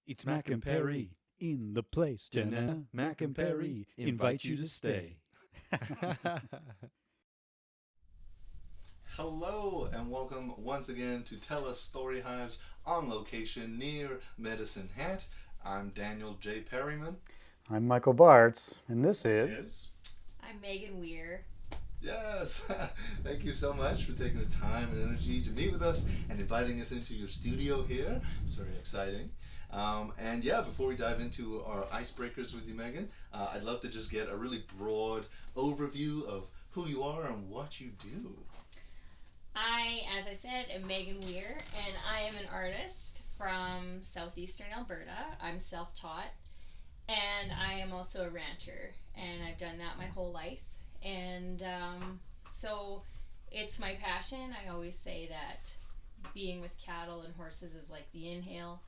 It's Mac and Perry in the place. Jenna, Mac and Perry invite you to stay. Hello and welcome once again to Tell Us Story Hives on location near Medicine Hat. I'm Daniel J. Perryman. I'm Michael Bartz, and this is... I'm Megan Weir. Yes, thank you so much for taking the time and energy to meet with us and inviting us into your studio here. It's very exciting. And yeah, before we dive into our icebreakers with you, Megan, I'd love to just get a really broad overview of who you are and what you do. As I said, am Megan Weir, and I am an artist from southeastern Alberta. I'm self-taught, and I am also a rancher, and I've done that my whole life. And so it's my passion. I always say that being with cattle and horses is like the inhale,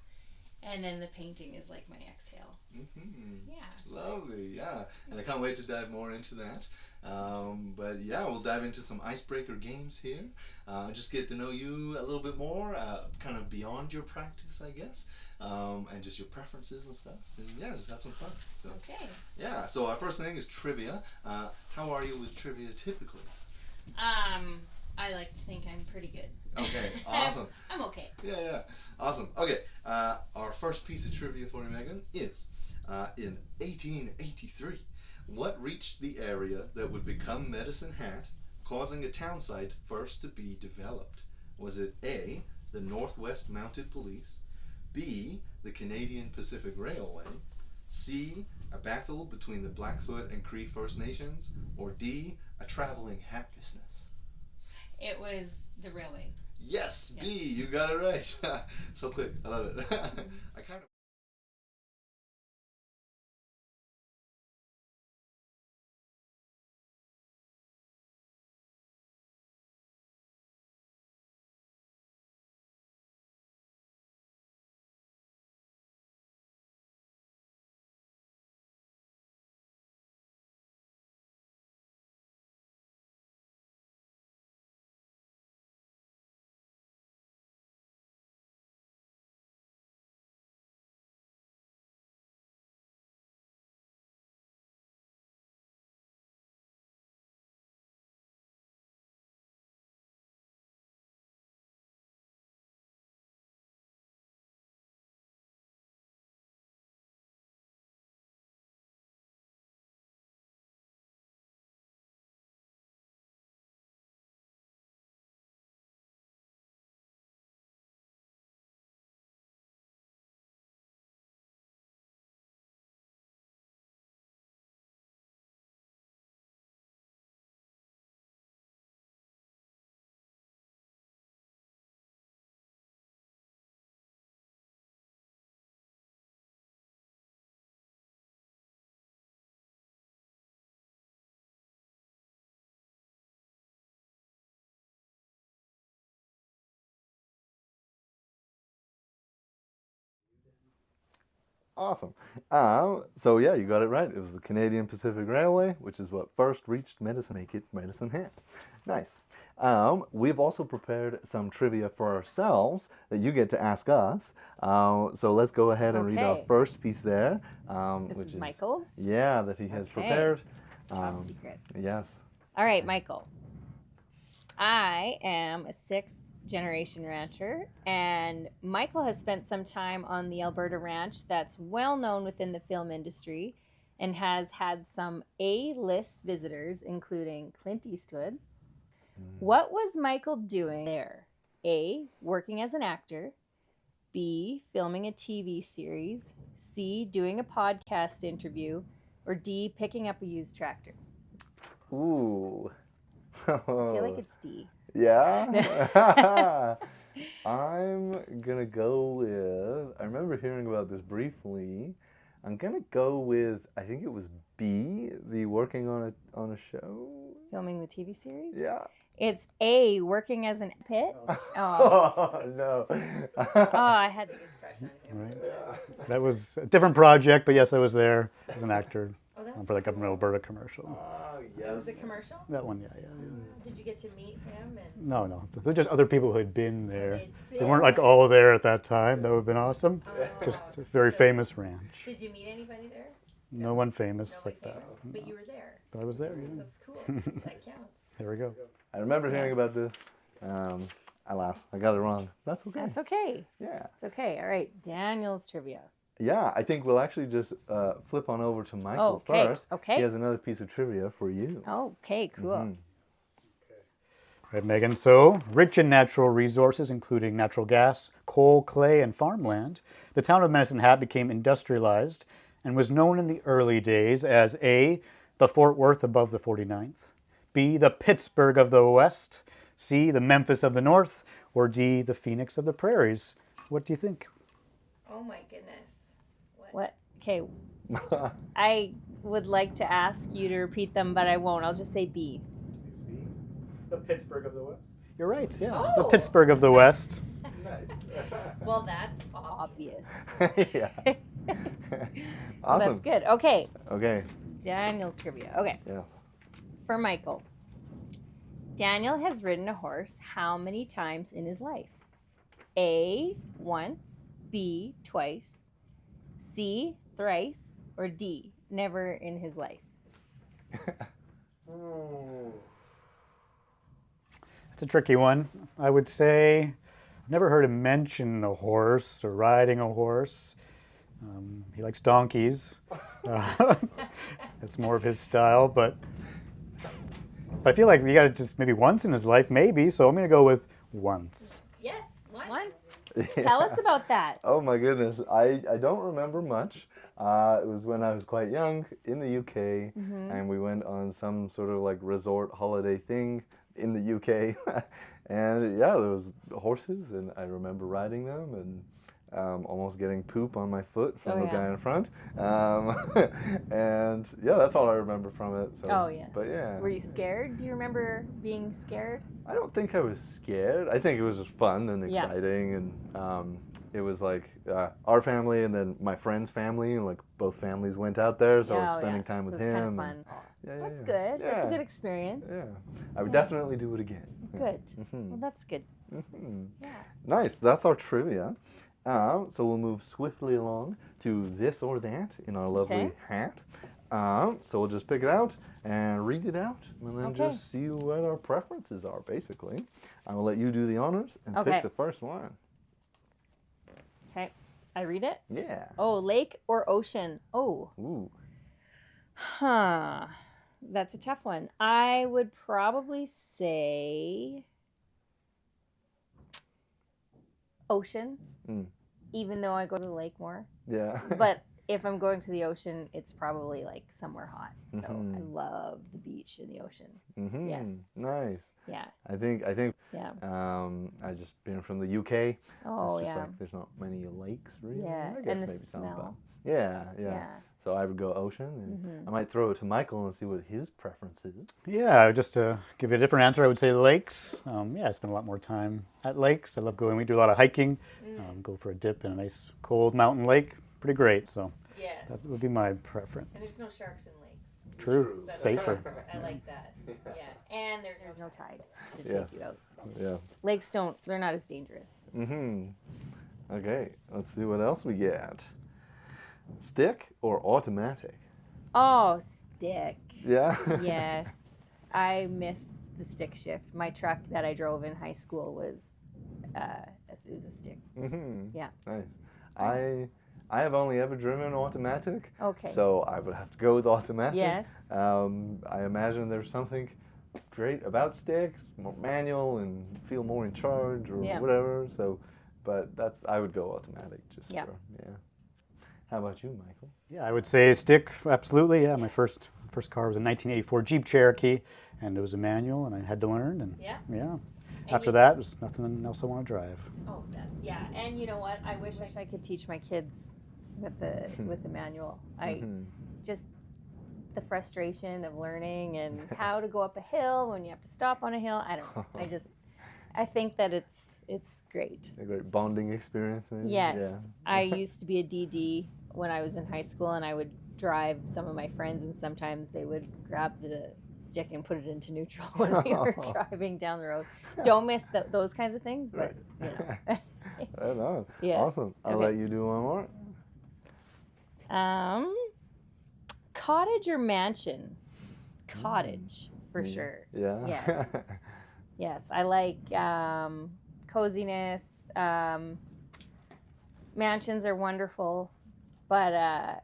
and then the painting is like my exhale. Mm-hmm. Yeah. Lovely, yeah. And I can't wait to dive more into that. But yeah, we'll dive into some icebreaker games here. Just get to know you a little bit more, kind of beyond your practice, I guess, and just your preferences and stuff. And yeah, just have some fun. So, Okay. yeah, so our first thing is trivia. How are you with trivia typically? I like to think I'm pretty good. Okay, awesome. I'm okay. Yeah, awesome. Okay, our first piece of trivia for you, Megan, is in 1883, what reached the area that would become Medicine Hat, causing a town site first to be developed? Was it A, the Northwest Mounted Police, B, the Canadian Pacific Railway, C, a battle between the Blackfoot and Cree First Nations, or D, a traveling hat business? It was the railway. Yes, B, you got it right. So quick, I love it. I kind of... Awesome. So yeah, you got it right. It was the Canadian Pacific Railway, which is what first reached Medicine Hat. Nice. We've also prepared some trivia for ourselves that you get to ask us. So let's go ahead and read our first piece there. This is Michael's? Yeah, that he has prepared. It's top secret. Yes. All right, Michael. I am a sixth generation rancher, and Michael has spent some time on the Alberta ranch that's well known within the film industry and has had some A-list visitors, including Clint Eastwood. What was Michael doing there? A, working as an actor, B, filming a TV series, C, doing a podcast interview, or D, picking up a used tractor? Ooh. I feel like it's D. Yeah? I'm gonna go with, I remember hearing about this briefly. I'm gonna go with, I think it was B, the working on a show. Filming the TV series? Yeah. It's A, working as an pit. Oh, no. I had the biggest crush on him. Right. That was a different project, but yes, I was there as an actor. Oh, for the Government of Alberta commercial. Oh, yes. It was a commercial? That one, yeah. Did you get to meet him? And No. They're just other people who had been there. they'd They weren't been like all there at that time. That would have been awesome. Oh. Just a very famous ranch. Did you meet anybody there? No one famous Nobody like that. famous, but you were there. But I was there, yeah. That's cool. That counts. There we go. I remember hearing Yes. about this. Alas, I got it wrong. That's okay. That's okay. Yeah. It's okay. All right, Daniel's trivia. Yeah, I think we'll actually just flip on over to Michael Okay, first. okay. He has another piece of trivia for you. Okay, cool. Mhm. Right, Megan. So, rich in natural resources, including natural gas, coal, clay, and farmland, the town of Medicine Hat became industrialized and was known in the early days as A, the Fort Worth above the 49th, B, the Pittsburgh of the West, C, the Memphis of the North, or D, the Phoenix of the Prairies. What do you think? Oh my goodness. What? Okay. I would like to ask you to repeat them, but I won't. I'll just say B. The Pittsburgh of the West. You're right, yeah. Oh. The Pittsburgh of the West. Well, that's obvious. Yeah. Awesome. That's good. Okay, Okay. Daniel's trivia. Okay, Yeah. for Michael. Daniel has ridden a horse how many times in his life? A, once, B, twice, C, thrice, or D, never in his life? It's a tricky one. I would say I've never heard him mention a horse or riding a horse. He likes donkeys. That's more of his style, but I feel like you got to just maybe once in his life, maybe. So I'm going to go with once. Yes, once. Tell us about that. Oh my goodness, I don't remember much. It was when I was quite young in the UK, and we went on some sort of like resort holiday thing in the UK, and yeah, there was horses, and I remember riding them and almost getting poop on my foot from the guy in front, and yeah, that's all I remember from it. So, Oh, yes. But yeah. Were you scared? Do you remember being scared? I don't think I was scared. I think it was just fun and Yeah. exciting, and it was like our family and then my friend's family, and like both families went out there, so I was spending time So with it's kind of him. fun. Yeah, That's yeah. good. That's a Yeah. good experience. Yeah, I would definitely do it again. Good. Mhm. Well, that's good. Mhm. Yeah. Nice. That's our trivia. So we'll move swiftly along to this or that in our lovely hat. So we'll just pick it out and read it out, and then just see what our preferences are, basically. I will let you do the honors and pick the first one. Okay. I read it? Yeah. Oh, lake or ocean? Oh. Ooh. Huh. That's a tough one. I would probably say ocean, even though I go to the lake more. Yeah. But if I'm going to the ocean, it's probably like somewhere hot. So I love the beach and the ocean. Yes. Nice. Yeah. I think. Yeah. I just been from the UK. Oh, it's just yeah. like there's not many lakes really. Yeah, I guess and the maybe some, but smell. yeah. Yeah. So I would go ocean, and I might throw it to Michael and see what his preference is. Yeah, just to give you a different answer, I would say lakes. Yeah, I spend a lot more time at lakes. I love going. We do a lot of hiking. Go for a dip in a nice cold mountain lake. Pretty great. So Yes. that would be my preference. And there's no sharks in lakes. True. That's Safer. I like that. Yeah. And there's no tide to Yes. take you out. Yes. Lakes they're not as dangerous. Okay, let's see what else we get. Stick or automatic? Oh, stick. Yeah. Yes. I miss the stick shift. My truck that I drove in high school was it was a stick. Yeah. Nice. I have only ever driven automatic. Okay. So I would have to go with automatic. Yes. I imagine there's something great about sticks, more manual and feel more in charge or whatever. So, but I would go automatic just for, How about you, Michael? Yeah, I would say stick, absolutely. Yeah, my first car was a 1984 Jeep Cherokee, and it was a manual, and I had to learn. And yeah. After that, there's nothing else I want to drive. Oh, yeah. And you know what? I wish I could teach my kids with the manual. Just the frustration of learning and how to go up a hill when you have to stop on a hill. I don't know. I think that it's great. A great bonding experience, maybe? Yes. Yeah. I used to be a DD when I was in high school, and I would drive some of my friends, and sometimes they would grab the stick and put it into neutral when we were driving down the road. Don't miss those kinds of things, but you know. Right on. Yes. Awesome. I'll let you do one more. Cottage or mansion? Cottage, for sure. Yeah. Yes. Yes, I like coziness. Mansions are wonderful, but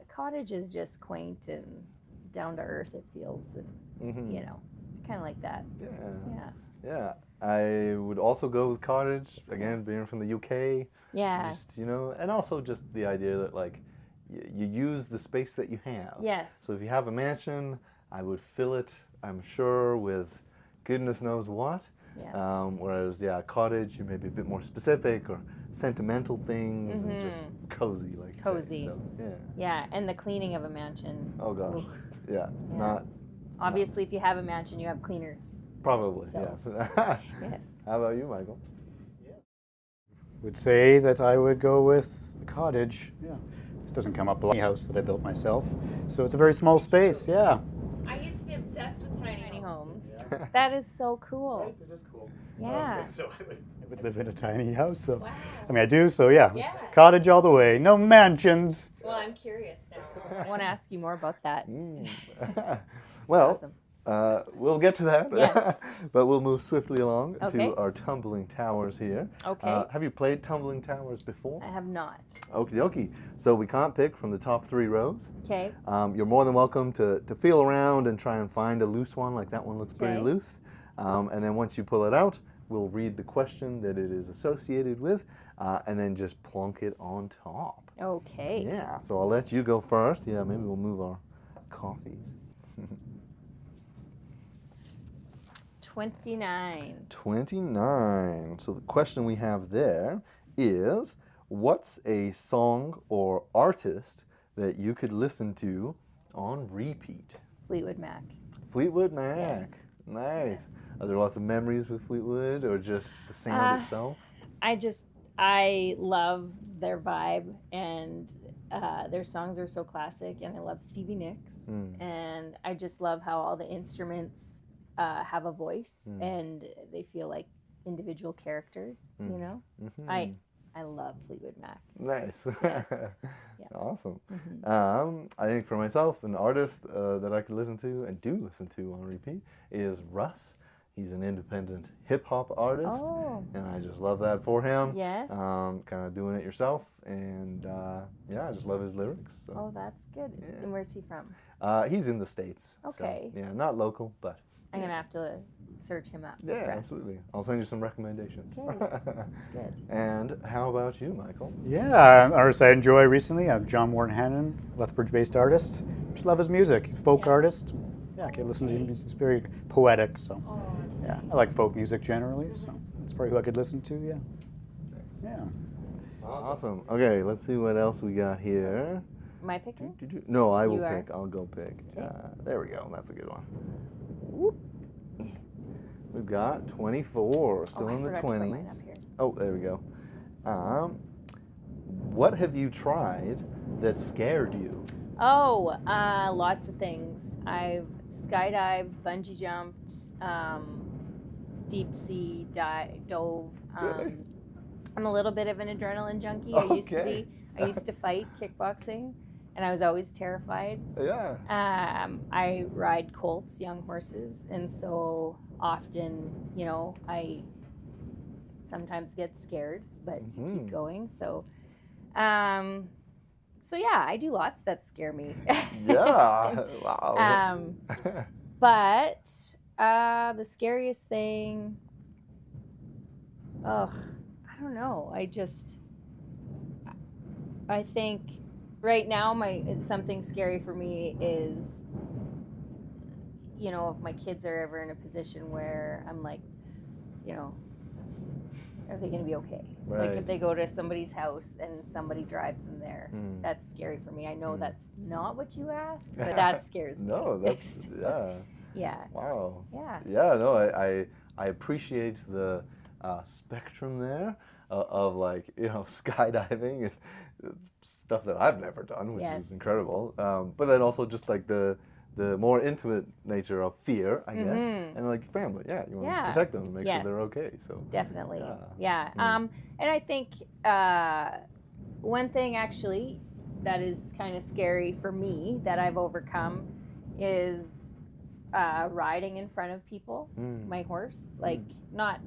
cottage is just quaint and down to earth. It feels, and you know, kind of like that. Yeah. Yeah. Yeah. I would also go with cottage, again, being from the UK. Yeah. Just, you know, and also just the idea that, like, you use the space that you have. Yes. So if you have a mansion, I would fill it, I'm sure, with goodness knows what. Yes. Whereas, yeah, cottage, you may be a bit more specific or sentimental things and just cozy, like you Cozy. say. So, yeah. Yeah, and the cleaning of a mansion. Oh, gosh. Oof. Yeah. Not... Obviously, if you have a mansion, you have cleaners. Probably, So, yes. Yes. How about you, Michael? Would say that I would go with the cottage. Yeah. This doesn't come up a lot. House that I built myself. So it's a very small space, yeah. I used to be obsessed with tiny homes. That is so cool. It is cool. Yeah. So I would live in a tiny house. So Wow. I mean, I do. So yeah. Yeah. Cottage all the way. No mansions. Well, I'm curious now. I want to ask you more about that. Well, Awesome. we'll get to that. Yes. But we'll move swiftly along Okay. to our tumbling towers here. Okay. Have you played tumbling towers before? I have not. Okie dokie. So we can't pick from the top 3 rows. Okay. You're more than welcome to feel around and try and find a loose one, like that one looks pretty Okay. loose. And then once you pull it out, we'll read the question that it is associated with, and then just plunk it on top. Okay. Yeah, so I'll let you go first. Yeah, maybe we'll move our coffees. 29. 29. So the question we have there is, what's a song or artist that you could listen to on repeat? Fleetwood Mac. Fleetwood Mac. Yes. Nice. Yes. Are there lots of memories with Fleetwood, or just the sound itself? I love their vibe, and their songs are so classic, and I love Stevie Nicks, and I just love how all the instruments have a voice, and they feel like individual characters, you know? I love Fleetwood Mac. Nice. Yes. Yeah. Awesome. I think for myself, an artist that I could listen to and do listen to on repeat is Russ. He's an independent hip-hop artist, and I just love that for him. Yes. Kind of doing it yourself, and yeah, I just love his lyrics. So. Oh, that's good. Yeah. And where's he from? He's in the States. Okay. So, yeah, not local, but. I'm going to have to search him up. Yeah, Russ. absolutely. I'll send you some recommendations. Okay, that's good. And how about you, Michael? Yeah, artists I enjoy recently. I'm John Warren Hannon, Lethbridge-based artist. Just love his music. Folk artist. Yeah, I can listen to him. He's very poetic. So Oh, yeah, I like folk music generally. So that's probably who I could listen to. Yeah. Yeah. Awesome. Okay, let's see what else we got here. Am I picking? No, I will You are? pick. I'll go pick. There we go. That's a good one. We've got 24. Still in the 20s. Oh, there we go. What have you tried that scared you? Oh, lots of things. I've skydived, bungee jumped, deep sea dove. Really? I'm a little bit of an adrenaline junkie. I used to be. I used to fight kickboxing, and I was always terrified. Yeah. I ride colts, young horses, and so often, you know, I sometimes get scared, but keep going. So, so yeah, I do lots that scare me. Yeah. Wow. But the scariest thing, I don't know. I think right now something scary for me is, you know, if my kids are ever in a position where I'm like, you know, are they going to be okay? Right. Like if they go to somebody's house and somebody drives them there, that's scary for me. I know that's not what you asked, but that scares me. No, that's, yeah. Yeah. Wow. Yeah. Yeah, no, I appreciate the spectrum there of like, you know, skydiving and stuff that I've never done, which Yes. is incredible. But then also just like the more intimate nature of fear, I guess, and like family. Yeah, you want to protect them and make sure they're okay. So definitely, yeah. and I think one thing actually that is kind of scary for me that I've overcome is riding in front of people, my horse, like not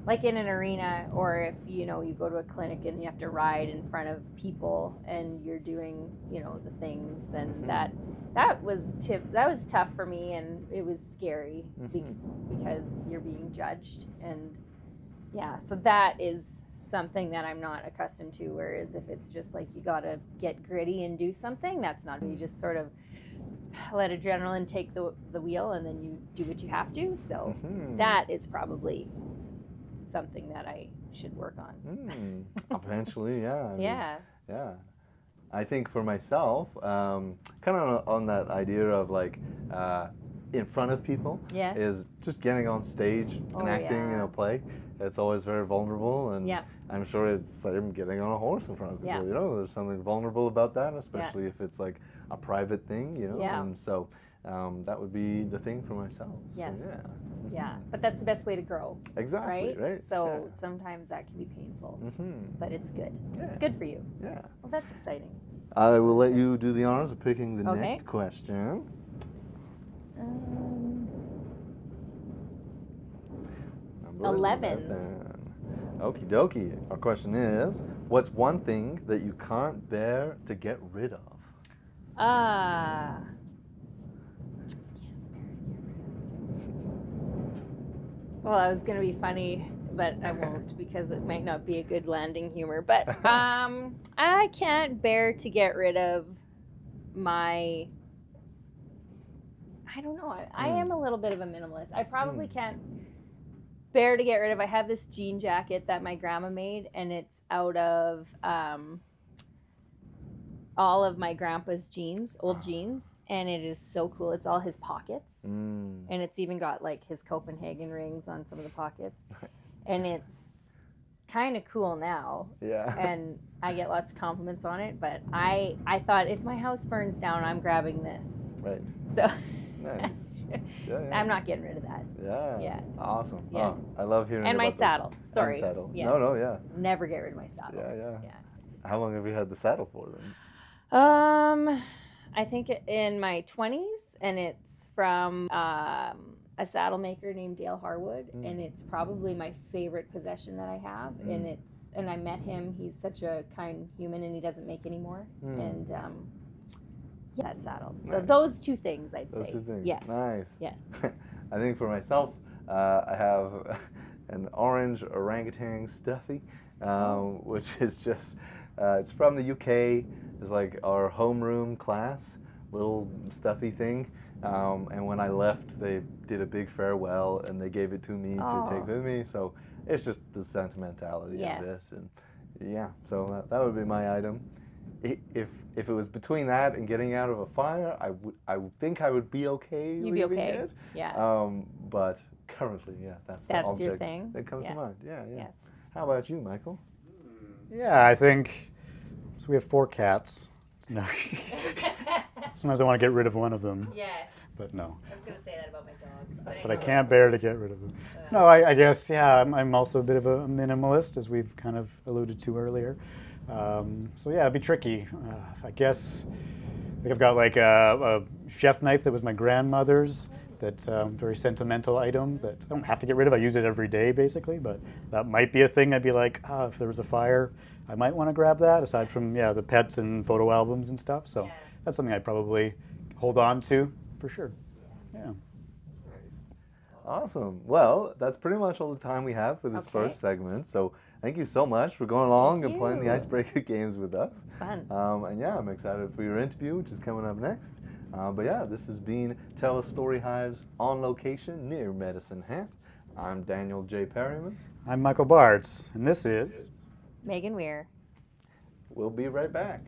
like in an arena, or if you go to a clinic and you have to ride in front of people and you're doing the things, then that was tough for me, and it was scary because you're being judged, and so that is something that I'm not accustomed to. Whereas if it's just like you gotta get gritty and do something, that's not, you just sort of let adrenaline take the wheel and then you do what you have to. So that is probably something that I should work on. Eventually, yeah. Yeah. I think for myself, kind of on that idea of like in front of people, is just getting on stage and acting, play. It's always very vulnerable, and I'm sure it's like getting on a horse in front of people. There's something vulnerable about that, especially if it's like a private thing, and so that would be the thing for myself. Yes. So, yeah, but that's the best way to grow. Exactly. Right. So sometimes that can be painful, but it's good. It's good for you. Yeah. Well, that's exciting. I will let you do the honors of picking the next question. Number 11. Okie dokie. Our question is, what's one thing that you can't bear to get rid of? Well, I was going to be funny, but I won't because it might not be a good landing humor. But I can't bear to get rid of my... I don't know. I am a little bit of a minimalist. I probably can't bear to get rid of... I have this jean jacket that my grandma made, and it's out of all of my grandpa's jeans, old jeans, and it is so cool. It's all his pockets, and it's even got like his Copenhagen rings on some of the pockets, and it's kind of cool now. Yeah. And I get lots of compliments on it, but I thought if my house burns down, I'm grabbing this. Right. So nice. I'm not getting rid of that. Yeah. Awesome. Yeah. Oh, I love hearing and about my saddle. this. Sorry. And saddle. Yes. No, yeah. Never get rid of my saddle. Yeah. How long have you had the saddle for then? I think in my 20s, and it's from a saddle maker named Dale Harwood, and it's probably my favorite possession that I have. And I met him. He's such a kind human, and he doesn't make anymore. And that saddle. Nice. So those two things, I'd say. Those two things. Yes. Nice. Yes. I think for myself, I have an orange orangutan stuffy, which is just, it's from the UK. It's like our homeroom class, little stuffy thing. And when I left, they did a big farewell, and they gave it to me to take with me. So it's just the sentimentality of this. And so that would be my item. If it was between that and getting out of a fire, I would think I would be okay. You'd be okay. It. Yeah. But currently, that's the object your thing that comes to mind. Yeah. Yes. How about you, Michael? Yeah, I think so. We have 4 cats. No. Sometimes I want to get rid of one of them. Yes. But no. I was going to say that about my dogs. But I can't bear to get rid of them. No, I guess, I'm also a bit of a minimalist, as we've kind of alluded to earlier. So it'd be tricky. I guess I've got like a chef knife that was my grandmother's. That's a very sentimental item that I don't have to get rid of. I use it every day, basically, but that might be a thing I'd be like, if there was a fire, I might want to grab that, aside from, the pets and photo albums and stuff. So that's something I'd probably hold on to, for sure. Yeah. Awesome. Well, that's pretty much all the time we have for this first segment. So thank you so much for going along and playing the icebreaker games with us. It's fun. And I'm excited for your interview, which is coming up next. But this has been Tell Us Story Hives on location near Medicine Hat. I'm Daniel J. Perryman. I'm Michael Bartz, and this is Megan Weir. We'll be right back.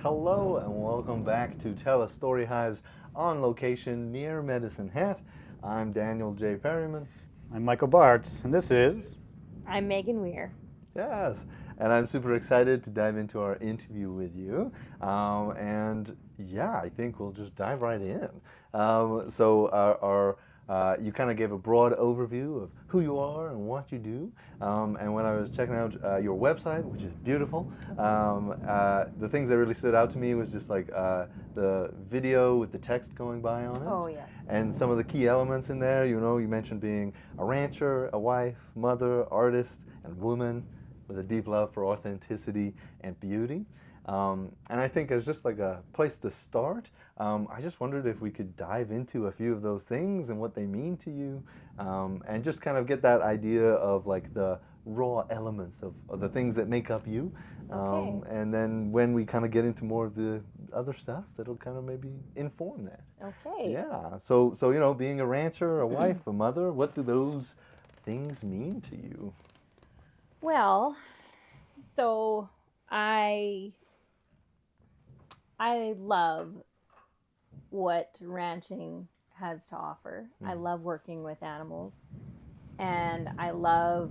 Hello and welcome back to Tell Us Story Hives on location near Medicine Hat. I'm Daniel J. Perryman. I'm Michael Bartz, and this is... I'm Megan Weir. Yes, and I'm super excited to dive into our interview with you. And yeah, I think we'll just dive right in. You kind of gave a broad overview of who you are and what you do. And when I was checking out your website, which is beautiful, the things that really stood out to me was just like the video with the text going by on it. Oh, yes. And some of the key elements in there, you know, you mentioned being a rancher, a wife, mother, artist, and woman with a deep love for authenticity and beauty. And I think as just like a place to start, I just wondered if we could dive into a few of those things and what they mean to you, and just kind of get that idea of like the raw elements of the things that make up you. Okay. And then when we kind of get into more of the other stuff, that'll kind of maybe inform that. Okay. Yeah. So you know, being a rancher, a wife, a mother, what do those things mean to you? Well, so I love what ranching has to offer. I love working with animals, and I love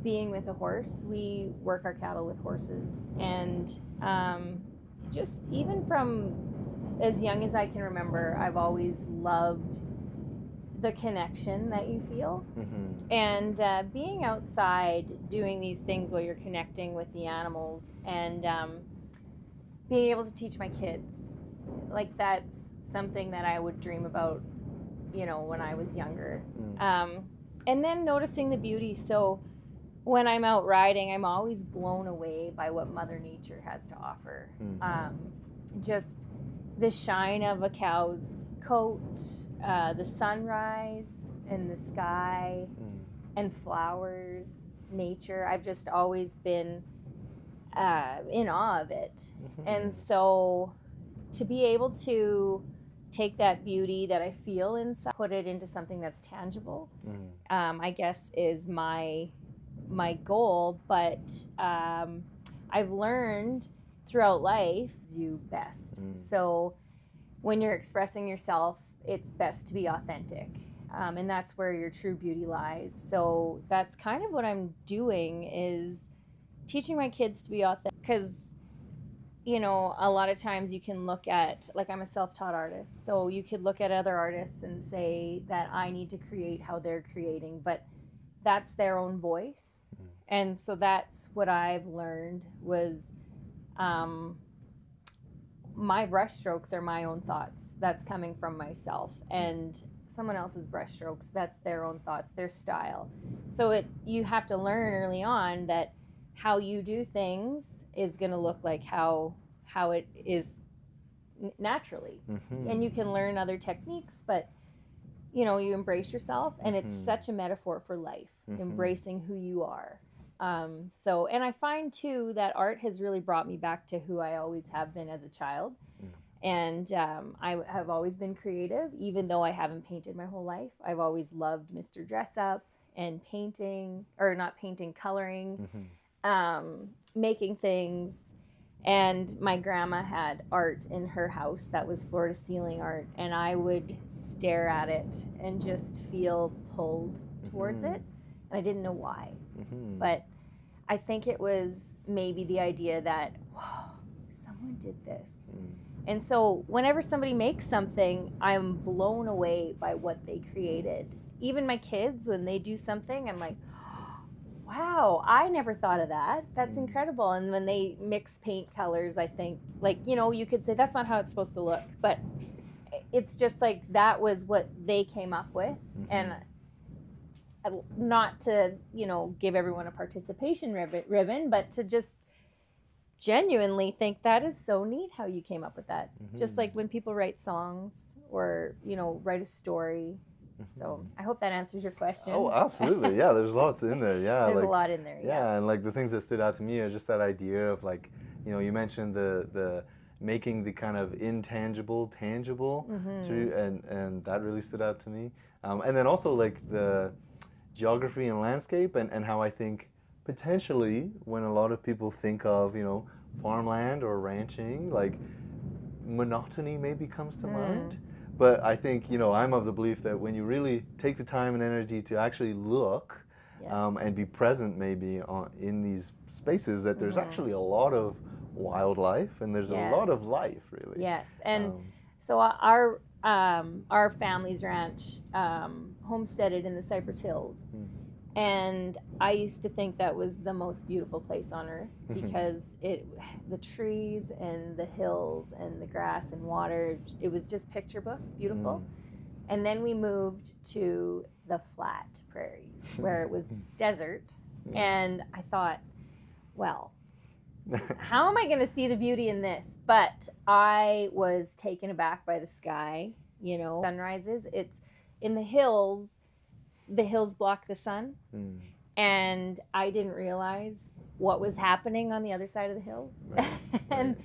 being with a horse. We work our cattle with horses, and just even from as young as I can remember, I've always loved the connection that you feel. Mm-hmm. And being outside doing these things while you're connecting with the animals, and being able to teach my kids, like that's something that I would dream about, you know, when I was younger. And then noticing the beauty. So when I'm out riding, I'm always blown away by what Mother Nature has to offer. Just the shine of a cow's coat, the sunrise and the sky and flowers, nature. I've just always been in awe of it. And so to be able to take that beauty that I feel inside, put it into something that's tangible, I guess is my goal. But I've learned throughout life to do best. So when you're expressing yourself, it's best to be authentic. And that's where your true beauty lies. So that's kind of what I'm doing, is teaching my kids to be authentic. Because, you know, a lot of times you can look at, like, I'm a self-taught artist, so you could look at other artists and say that I need to create how they're creating, but that's their own voice. And so that's what I've learned was my brush strokes are my own thoughts. That's coming from myself. And someone else's brush strokes, that's their own thoughts, their style. So you have to learn early on that how you do things is going to look like how it is naturally. And you can learn other techniques, but you know, you embrace yourself, and it's such a metaphor for life, embracing who you are. And I find too that art has really brought me back to who I always have been as a child. And I have always been creative, even though I haven't painted my whole life. I've always loved Mr. Dress Up and painting, or not painting, coloring, making things. And my grandma had art in her house that was floor to ceiling art, and I would stare at it and just feel pulled towards it. And I didn't know why. But I think it was maybe the idea that, whoa, someone did this. And so whenever somebody makes something, I'm blown away by what they created. Even my kids, when they do something, I'm like, wow, I never thought of that. That's incredible. And when they mix paint colors, I think, like, you know, you could say that's not how it's supposed to look, but it's just like that was what they came up with. And not to, you know, give everyone a participation ribbon, but to just genuinely think that is so neat how you came up with that. Just like when people write songs or, you know, write a story. So I hope that answers your question. Oh, absolutely. Yeah, there's lots in there. Yeah, there's like, a lot in there. Yeah, and like the things that stood out to me are just that idea of, like, you know, you mentioned the making the kind of intangible tangible, through, and that really stood out to me. And then also like the geography and landscape, and how I think potentially when a lot of people think of, you know, farmland or ranching, like monotony maybe comes to mind. But I think, I'm of the belief that when you really take the time and energy to actually look and be present maybe in these spaces, that there's actually a lot of wildlife and there's a lot of life, really. Yes, and so our family's ranch homesteaded in the Cypress Hills. And I used to think that was the most beautiful place on earth because the trees and the hills and the grass and water, it was just picture book beautiful. And then we moved to the flat prairies where it was desert. And I thought, well, how am I going to see the beauty in this? But I was taken aback by the sky, sunrises. It's in the hills block the sun. And I didn't realize what was happening on the other side of the hills. And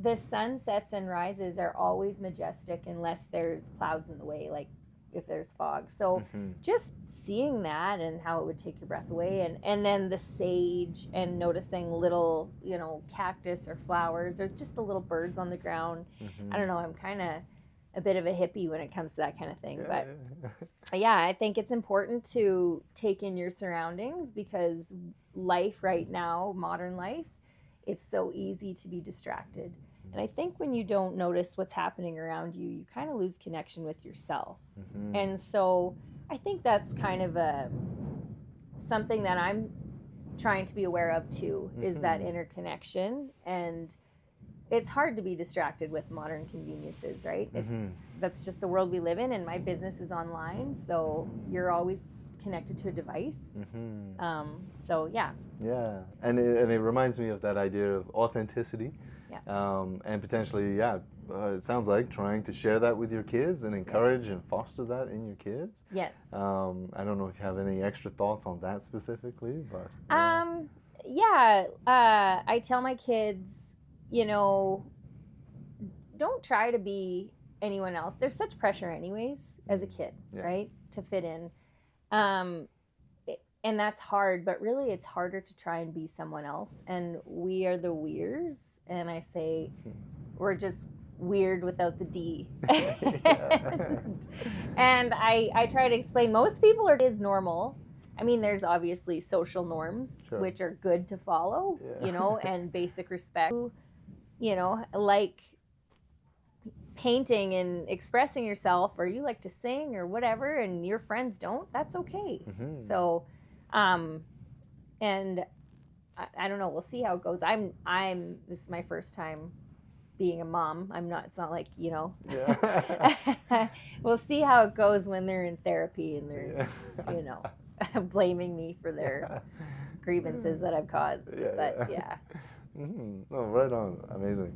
the sunsets and rises are always majestic unless there's clouds in the way, like if there's fog. So just seeing that and how it would take your breath away, and then the sage and noticing little, cactus or flowers or just the little birds on the ground. I don't know, I'm kind of a bit of a hippie when it comes to that kind of thing. But yeah, I think it's important to take in your surroundings because life right now, modern life, it's so easy to be distracted. And I think when you don't notice what's happening around you, you kind of lose connection with yourself. And so I think that's kind of something that I'm trying to be aware of too, is that interconnection. And it's hard to be distracted with modern conveniences, right? That's just the world we live in, and my business is online, so you're always connected to a device. So yeah. Yeah, and it reminds me of that idea of authenticity. And potentially, it sounds like trying to share that with your kids and encourage and foster that in your kids. Yes. I don't know if you have any extra thoughts on that specifically, but. I tell my kids, don't try to be anyone else. There's such pressure anyways as a kid, right? To fit in. And that's hard, but really it's harder to try and be someone else. And we are the Weirs, and I say we're just weird without the D. And I try to explain most people is normal. I mean, there's obviously social norms, which are good to follow, and basic respect. Like painting and expressing yourself, or you like to sing or whatever, and your friends don't, that's okay. So, and I don't know, we'll see how it goes. This is my first time being a mom. It's not like, we'll see how it goes when they're in therapy and they're, blaming me for their grievances that I've caused. But yeah. Oh, right on. Amazing.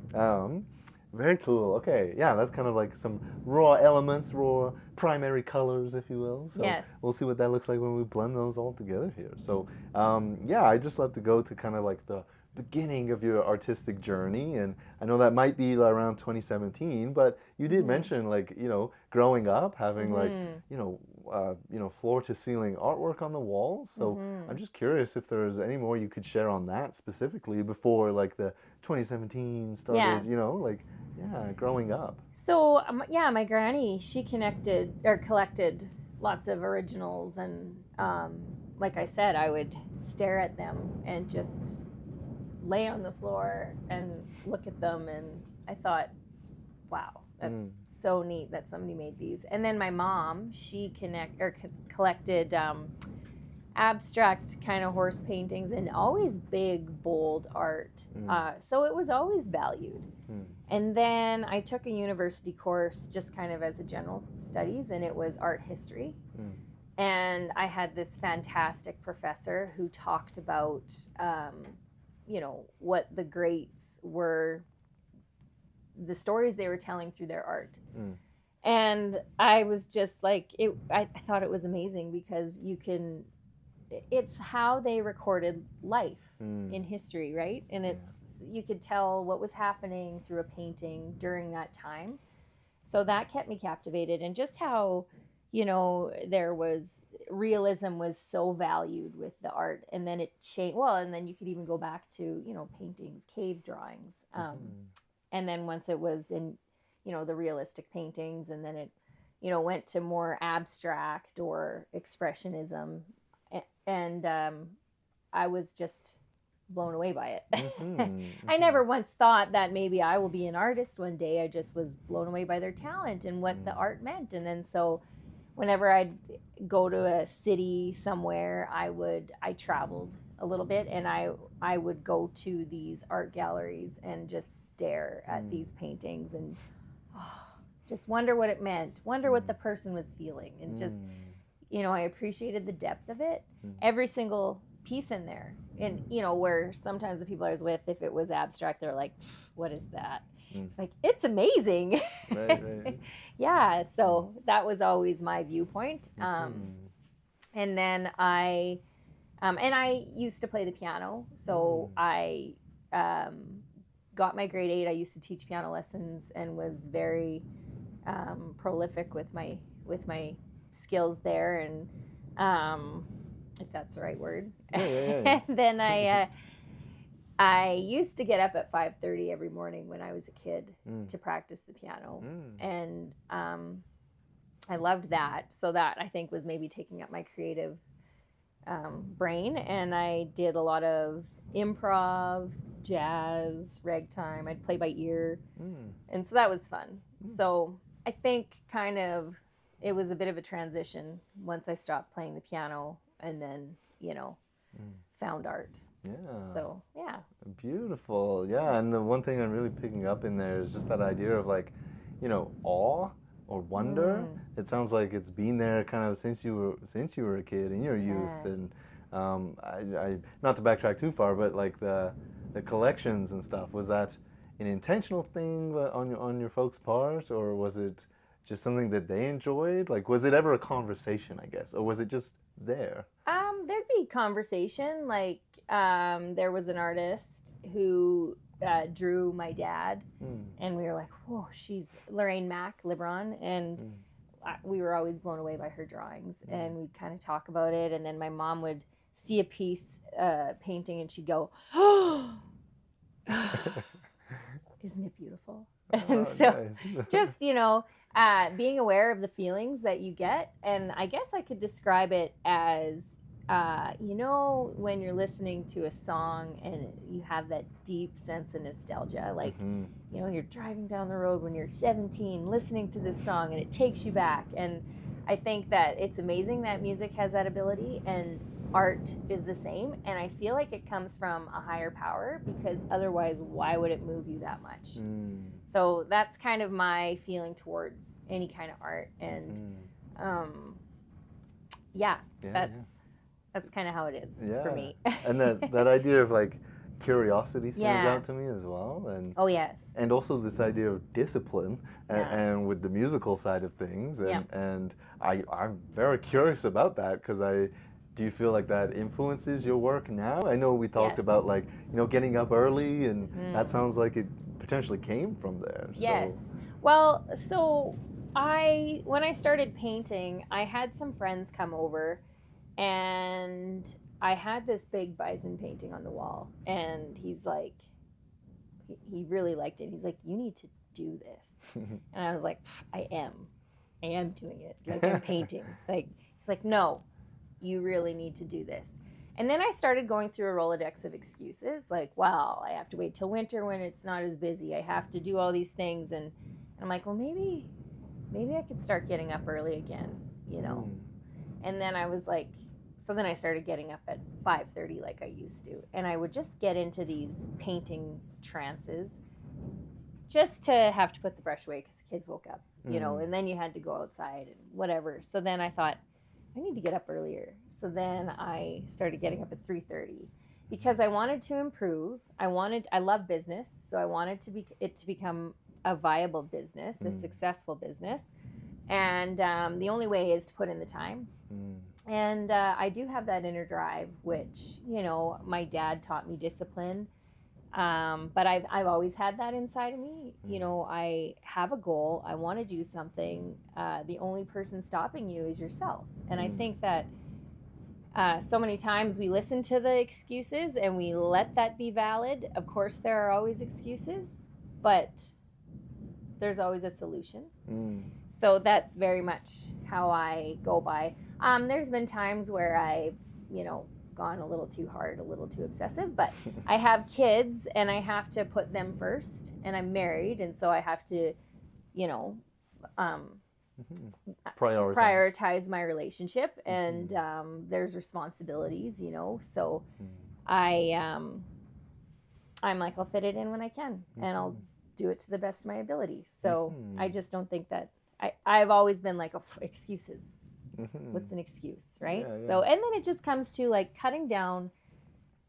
Very cool. Okay. Yeah, that's kind of like some raw elements, raw primary colors, if you will. So we'll see what that looks like when we blend those all together here. So I'd just love to go to kind of like the beginning of your artistic journey, and I know that might be around 2017, but you did mention growing up having floor to ceiling artwork on the walls. So I'm just curious if there's any more you could share on that specifically before the 2017 started, growing up. So my granny, she collected lots of originals, and like I said, I would stare at them and just lay on the floor and look at them, and I thought, wow, that's so neat that somebody made these. And then my mom, she collected abstract kind of horse paintings and always big, bold art. So it was always valued. And then I took a university course just kind of as a general studies, and it was art history. And I had this fantastic professor who talked about what the greats were, the stories they were telling through their art. And I was just like, I thought it was amazing because it's how they recorded life in history, right? And you could tell what was happening through a painting during that time. So that kept me captivated, and just how, there was realism was so valued with the art, and then it changed. Well, and then you could even go back to, paintings, cave drawings. And then once it was in, the realistic paintings, and then it, went to more abstract or expressionism. And I was just blown away by it. I never once thought that maybe I will be an artist one day. I just was blown away by their talent and what the art meant. And then so whenever I'd go to a city somewhere, I traveled a little bit, and I would go to these art galleries and just stare at these paintings and just wonder what it meant, wonder what the person was feeling, and just, I appreciated the depth of it. Every single piece in there. And, where sometimes the people I was with, if it was abstract, they're like, what is that? Like, it's amazing. Right. Yeah, so that was always my viewpoint. And then I used to play the piano, so I got my grade 8. I used to teach piano lessons and was very prolific with my skills there, and if that's the right word. Yeah. And then I used to get up at 5:30 every morning when I was a kid to practice the piano. And I loved that. So that, I think, was maybe taking up my creative brain. And I did a lot of improv, jazz, ragtime. I'd play by ear. And so that was fun. So I think kind of it was a bit of a transition once I stopped playing the piano and then, found art. Yeah. So, yeah. Beautiful. Yeah, and the one thing I'm really picking up in there is just that idea of like, awe or wonder. It sounds like it's been there kind of since you were a kid in your youth. And I not to backtrack too far, but like the collections and stuff, was that an intentional thing on your folks' part, or was it just something that they enjoyed? Like, was it ever a conversation, I guess, or was it just there? There'd be conversation. Like, there was an artist who drew my dad, and we were like, whoa, she's Lorraine Mack Libron, and we were always blown away by her drawings, and we'd kind of talk about it, and then my mom would see a piece painting, and she'd go, oh, isn't it beautiful? And so Nice. just, being aware of the feelings that you get. And I guess I could describe it as, when you're listening to a song and you have that deep sense of nostalgia, like, you're driving down the road when you're 17, listening to this song, and it takes you back. And I think that it's amazing that music has that ability, and art is the same. And I feel like it comes from a higher power, because otherwise, why would it move you that much? So that's kind of my feeling towards any kind of art. And that's kind of how it is for me. And that idea of like curiosity stands out to me as well. And oh, yes. And also this idea of discipline and with the musical side of things. And I'm very curious about that, because do you feel like that influences your work now? I know we talked about like, getting up early, and that sounds like it potentially came from there. Yes. Well, so when I started painting, I had some friends come over, and I had this big bison painting on the wall, and he's like, he really liked it. He's like, you need to do this. And I was like, I am doing it. Like, I'm painting. Like, he's like, no, you really need to do this. And then I started going through a Rolodex of excuses, like, well, I have to wait till winter when it's not as busy. I have to do all these things. And I'm like, well, maybe I could start getting up early again, And then I was like, so then I started getting up at 5:30 like I used to. And I would just get into these painting trances just to have to put the brush away because the kids woke up, and then you had to go outside and whatever. So then I thought, I need to get up earlier. So then I started getting up at 3:30 because I wanted to improve. I love business, so I wanted it to become a viable business, a successful business. And the only way is to put in the time. And I do have that inner drive, which, my dad taught me discipline. But I've always had that inside of me. You know, I have a goal. I want to do something. The only person stopping you is yourself. And I think that so many times we listen to the excuses and we let that be valid. Of course, there are always excuses, but there's always a solution. So that's very much how I go by. There's been times where I've, you know, gone a little too hard, a little too obsessive, but I have kids and I have to put them first, and I'm married, and so I have to, you know, prioritize my relationship, and there's responsibilities, you know, so I'm like, I'll fit it in when I can, and I'll do it to the best of my ability. So I just don't think that I've always been like, oh, excuses. What's an excuse, right? Yeah, yeah. So, and then it just comes to like cutting down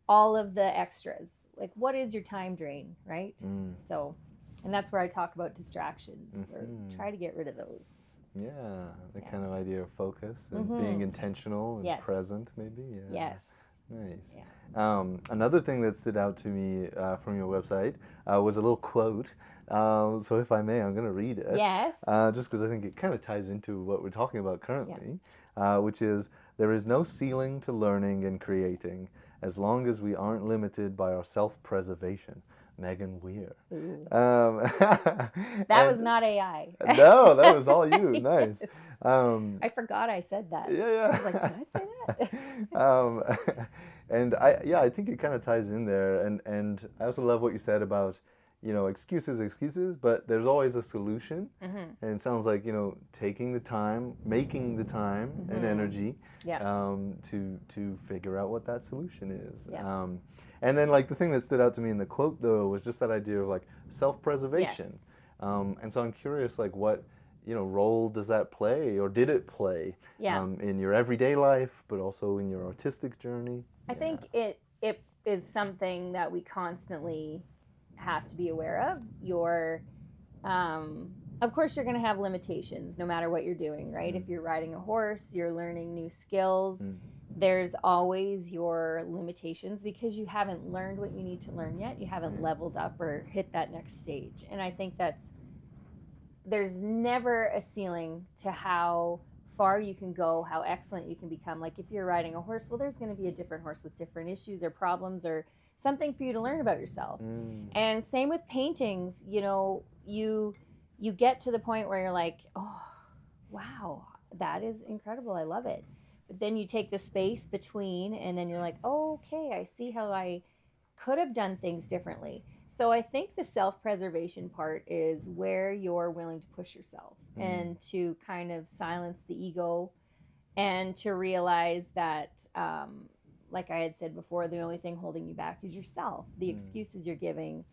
all of the extras. Like, what is your time drain, right? So, and that's where I talk about distractions, or try to get rid of those. Yeah, the kind of idea of focus and being intentional and present, maybe. Yeah. Yes. Nice. Yeah. Another thing that stood out to me from your website was a little quote. So if I may, I'm going to read it. Yes. Just because I think it kind of ties into what we're talking about currently, which is, there is no ceiling to learning and creating as long as we aren't limited by our self-preservation. Megan Weir. That was not AI. No, that was all you. Nice. I forgot I said that. Yeah. I was like, did I say that? And I think it kind of ties in there. And I also love what you said about, you know, excuses, but there's always a solution. And it sounds like, you know, taking the time, making the time and energy to figure out what that solution is. And then, like, the thing that stood out to me in the quote, though, was just that idea of, like, self-preservation. Yes. And so I'm curious, like, what, you know, role does that play, or did it play in your everyday life, but also in your artistic journey? I think it is something that we constantly have to be aware of. Of course, you're going to have limitations no matter what you're doing, right? If you're riding a horse, you're learning new skills. There's always your limitations because you haven't learned what you need to learn yet. You haven't leveled up or hit that next stage. And I think there's never a ceiling to how far you can go, how excellent you can become. Like, if you're riding a horse, well, there's going to be a different horse with different issues or problems or something for you to learn about yourself. And same with paintings. You know, you get to the point where you're like, oh, wow, that is incredible. I love it. But then you take the space between, and then you're like, oh, okay, I see how I could have done things differently. So I think the self-preservation part is where you're willing to push yourself and to kind of silence the ego, and to realize that, like I had said before, the only thing holding you back is yourself, the excuses you're giving.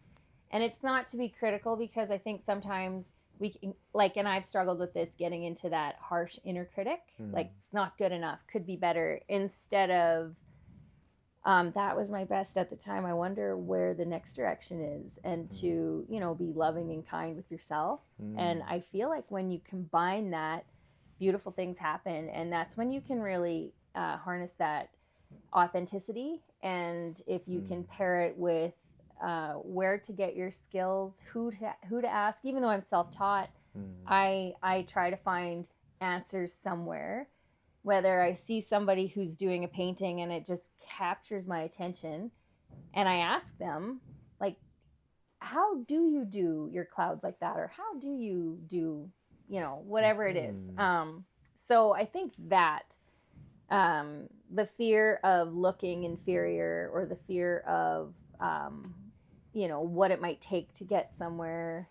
And it's not to be critical, because I think sometimes we can, like, and I've struggled with this, getting into that harsh inner critic, like, it's not good enough, could be better, instead of that was my best at the time, I wonder where the next direction is, and to, you know, be loving and kind with yourself. And I feel like when you combine that, beautiful things happen, and that's when you can really harness that authenticity. And if you can pair it with where to get your skills, who to ask. Even though I'm self-taught, I try to find answers somewhere. Whether I see somebody who's doing a painting and it just captures my attention, and I ask them, like, how do you do your clouds like that? Or how do you do, you know, whatever it is. So I think that the fear of looking inferior, or the fear of, you know, what it might take to get somewhere,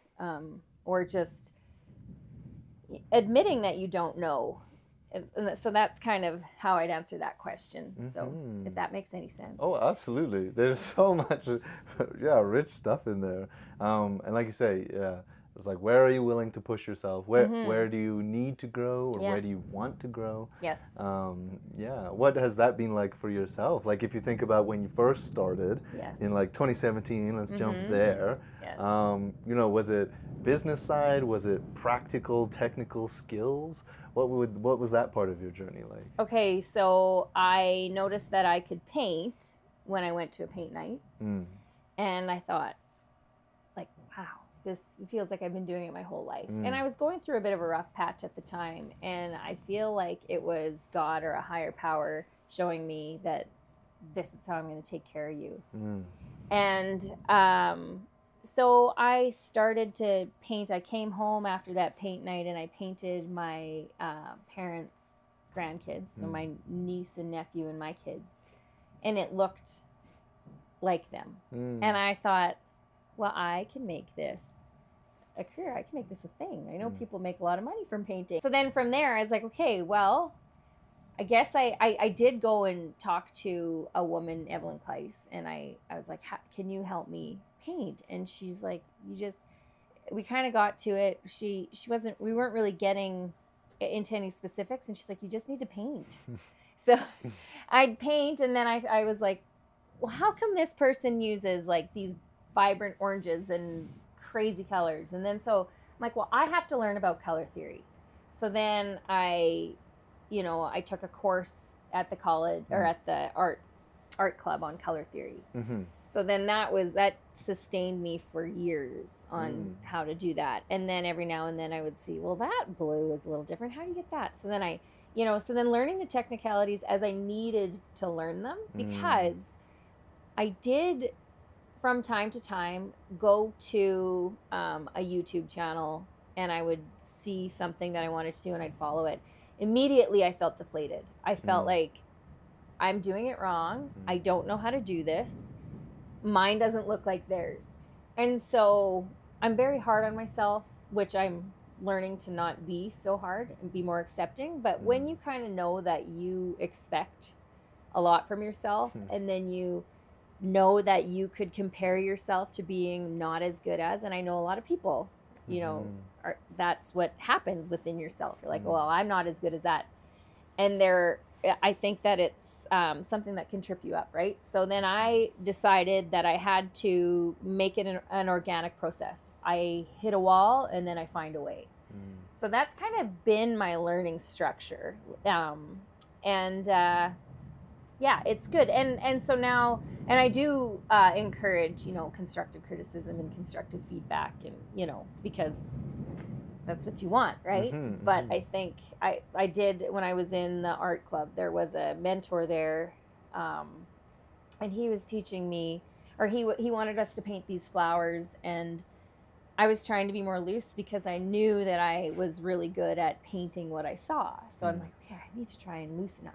or just admitting that you don't know. And so that's kind of how I'd answer that question. So if that makes any sense. Oh, absolutely. There's so much, rich stuff in there. And like you say, it's like, where are you willing to push yourself? Where do you need to grow, or where do you want to grow? Yes. What has that been like for yourself? Like, if you think about when you first started in like 2017, let's jump there. Yes. You know, was it business side? Was it practical, technical skills? What was that part of your journey like? Okay, so I noticed that I could paint when I went to a paint night. And I thought, like, wow, this feels like I've been doing it my whole life. And I was going through a bit of a rough patch at the time. And I feel like it was God or a higher power showing me that this is how I'm going to take care of you. And so I started to paint. I came home after that paint night and I painted my parents' grandkids, so my niece and nephew and my kids. And it looked like them. And I thought, well, I can make this a career. I can make this a thing. I know people make a lot of money from painting. So then from there, I was like, okay, well, I guess I did go and talk to a woman, Evelyn Kleiss, and I was like, can you help me paint? And she's like, we kind of got to it. We weren't really getting into any specifics. And she's like, you just need to paint. So I'd paint. And then I was like, well, how come this person uses like these vibrant oranges and crazy colors? And then so I'm like, well, I have to learn about color theory. So then I took a course at the college or at the art club on color theory. So then that sustained me for years on how to do that. And then every now and then I would see, well, that blue is a little different. How do you get that? So then so then learning the technicalities as I needed to learn them, because I did from time to time go to a YouTube channel and I would see something that I wanted to do and I'd follow it. Immediately I felt deflated. I felt like I'm doing it wrong. I don't know how to do this. Mine doesn't look like theirs. And so I'm very hard on myself, which I'm learning to not be so hard and be more accepting. But when you kind of know that you expect a lot from yourself and then you know that you could compare yourself to being not as good as, and I know a lot of people, that's what happens within yourself. You're like, well, I'm not as good as that. And I think that it's something that can trip you up, right? So then I decided that I had to make it an organic process. I hit a wall and then I find a way. So that's kind of been my learning structure. Yeah, it's good. And so now, and I do encourage, constructive criticism and constructive feedback, and, because that's what you want, right? But I think I did, when I was in the art club, there was a mentor there, and he was teaching me, or he wanted us to paint these flowers, and I was trying to be more loose because I knew that I was really good at painting what I saw. So I'm like, okay, I need to try and loosen up.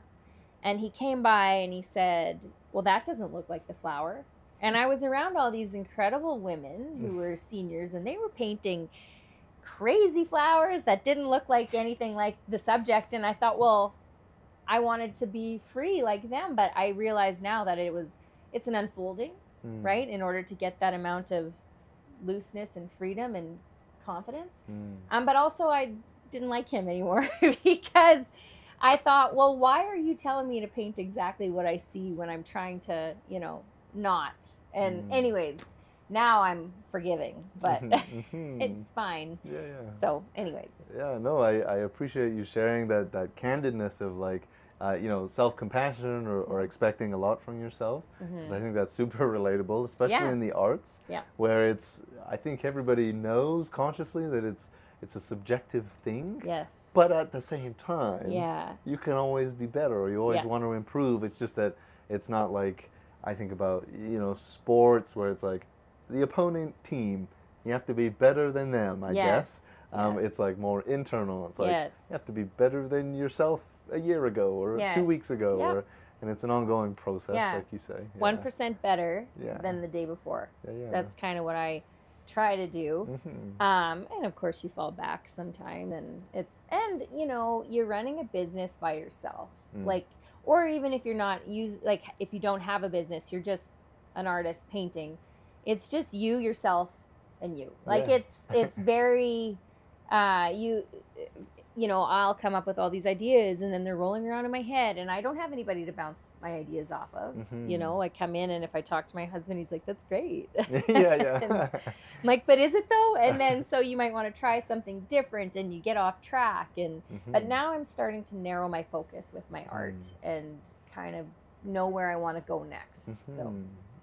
And he came by and he said, well, that doesn't look like the flower. And I was around all these incredible women who were seniors, and they were painting crazy flowers that didn't look like anything like the subject. And I thought, well, I wanted to be free like them. But I realize now that it's an unfolding, right? In order to get that amount of looseness and freedom and confidence. But also I didn't like him anymore because I thought, well, why are you telling me to paint exactly what I see when I'm trying to, not? And anyways, now I'm forgiving, but it's fine. Yeah. So anyways. Yeah, no, I appreciate you sharing that candidness of like, self-compassion or expecting a lot from yourself. Because I think that's super relatable, especially in the arts, where I think everybody knows consciously that it's a subjective thing. Yes. But at the same time, you can always be better, or you always want to improve. It's just that it's not like, I think about, sports where it's like the opponent team, you have to be better than them, I guess. It's like more internal. It's like you have to be better than yourself a year ago or 2 weeks ago. And it's an ongoing process, like you say. 1% better than the day before. That's kind of what I try to do. And of course you fall back sometime, and you're running a business by yourself. Or even if you're not if you don't have a business, you're just an artist painting. It's just you, yourself, and you. It's very I'll come up with all these ideas and then they're rolling around in my head and I don't have anybody to bounce my ideas off of. I come in and if I talk to my husband, he's like, that's great. I'm like, but is it though? And then so you might want to try something different and you get off track. But now I'm starting to narrow my focus with my art and kind of know where I want to go next. So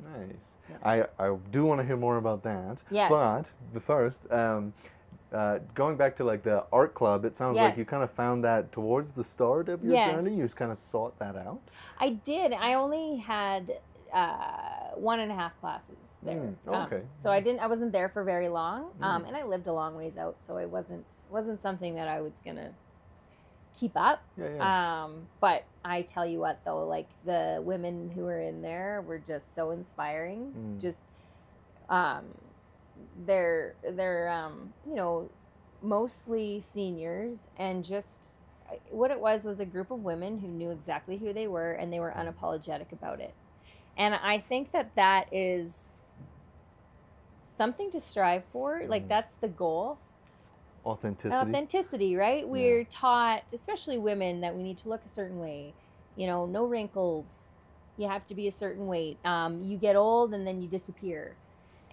Nice. Yeah. I do want to hear more about that. Yes. But first, going back to like the art club, it sounds like you Yes. kind of found that towards the start of your Yes. journey. You just kind of sought that out. I did. I only had 1.5 classes there. Okay. So I wasn't there for very long, and I lived a long ways out, so it wasn't something that I was gonna keep up. Yeah. But I tell you what, though, like the women who were in there were just so inspiring. Just they're you know, mostly seniors, and just what it was a group of women who knew exactly who they were, and they were unapologetic about it. And I think that is something to strive for. Like, that's the goal. Authenticity, right? We're taught, especially women, that we need to look a certain way. You know, no wrinkles. You have to be a certain weight. You get old and then you disappear.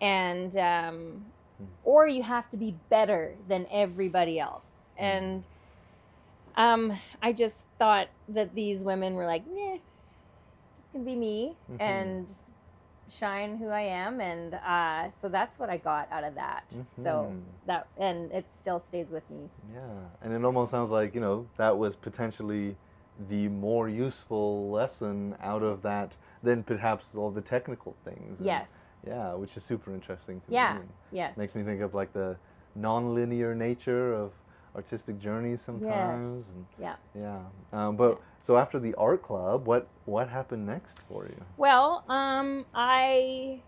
And, or you have to be better than everybody else. And I just thought that these women were like, nah, just gonna be me and shine who I am, and so that's what I got out of that. So that, and it still stays with me. Yeah, and it almost sounds like, you know, that was potentially the more useful lesson out of that than perhaps all the technical things. Yes. Yeah, which is super interesting to me. Yes. Makes me think of like the non-linear nature of artistic journeys sometimes. Yes. But so after the art club, what happened next for you? Well, I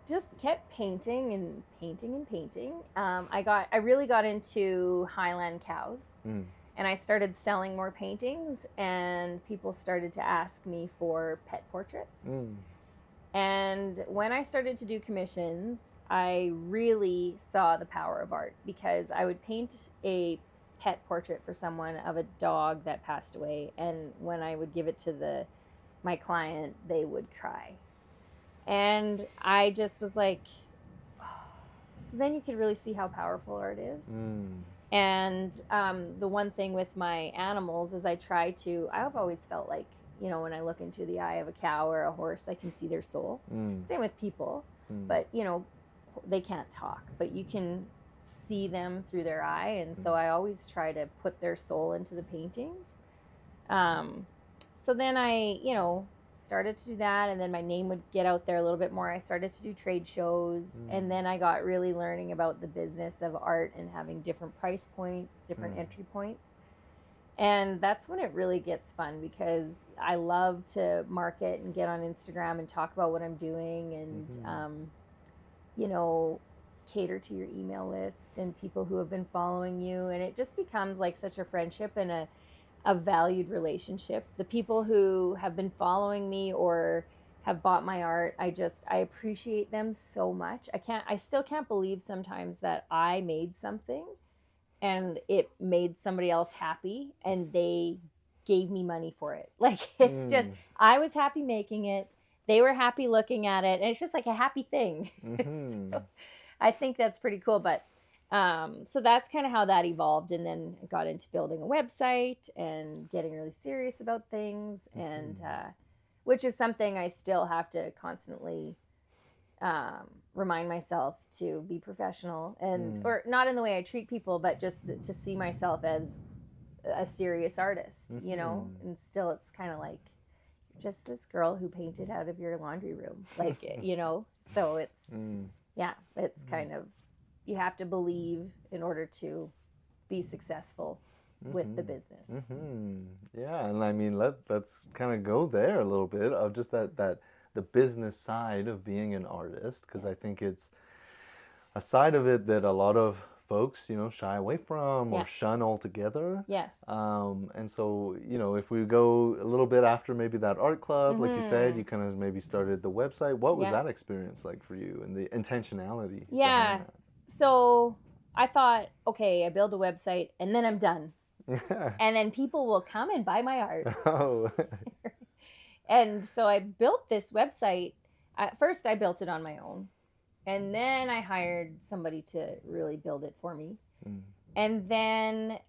just kept painting and painting and painting. I really got into Highland cows, and I started selling more paintings, and people started to ask me for pet portraits. And when I started to do commissions, I really saw the power of art, because I would paint a pet portrait for someone of a dog that passed away, and when I would give it to my client, they would cry. And I just was like, oh. So then you could really see how powerful art is. And the one thing with my animals is I've always felt like, you know, when I look into the eye of a cow or a horse, I can see their soul. Same with people, but you know, they can't talk, but you can see them through their eye. And so I always try to put their soul into the paintings. So then I, you know, started to do that, and then my name would get out there a little bit more. I started to do trade shows, and then I got really learning about the business of art and having different price points, different entry points. And that's when it really gets fun, because I love to market and get on Instagram and talk about what I'm doing, and, you know, cater to your email list and people who have been following you. And it just becomes like such a friendship and a valued relationship. The people who have been following me or have bought my art, I appreciate them so much. I still can't believe sometimes that I made something and it made somebody else happy and they gave me money for it. Like, it's just, I was happy making it. They were happy looking at it. And it's just like a happy thing. So I think that's pretty cool. But so that's kind of how that evolved. And then I got into building a website and getting really serious about things. And which is something I still have to constantly remind myself to be professional, and or not in the way I treat people, but just to see myself as a serious artist, you know. And still, it's kind of like just this girl who painted out of your laundry room, like, you know. So it's it's kind of, you have to believe in order to be successful with the business. Yeah, and I mean, let's kind of go there a little bit of just that the business side of being an artist, because I think it's a side of it that a lot of folks, you know, shy away from or shun altogether. Yes. And so, you know, if we go a little bit after maybe that art club, like you said, you kind of maybe started the website. What was that experience like for you, and the intentionality behind that? So I thought, okay, I build a website and then I'm done. And then people will come and buy my art. Oh. And so I built this website. At first, I built it on my own. And then I hired somebody to really build it for me. And then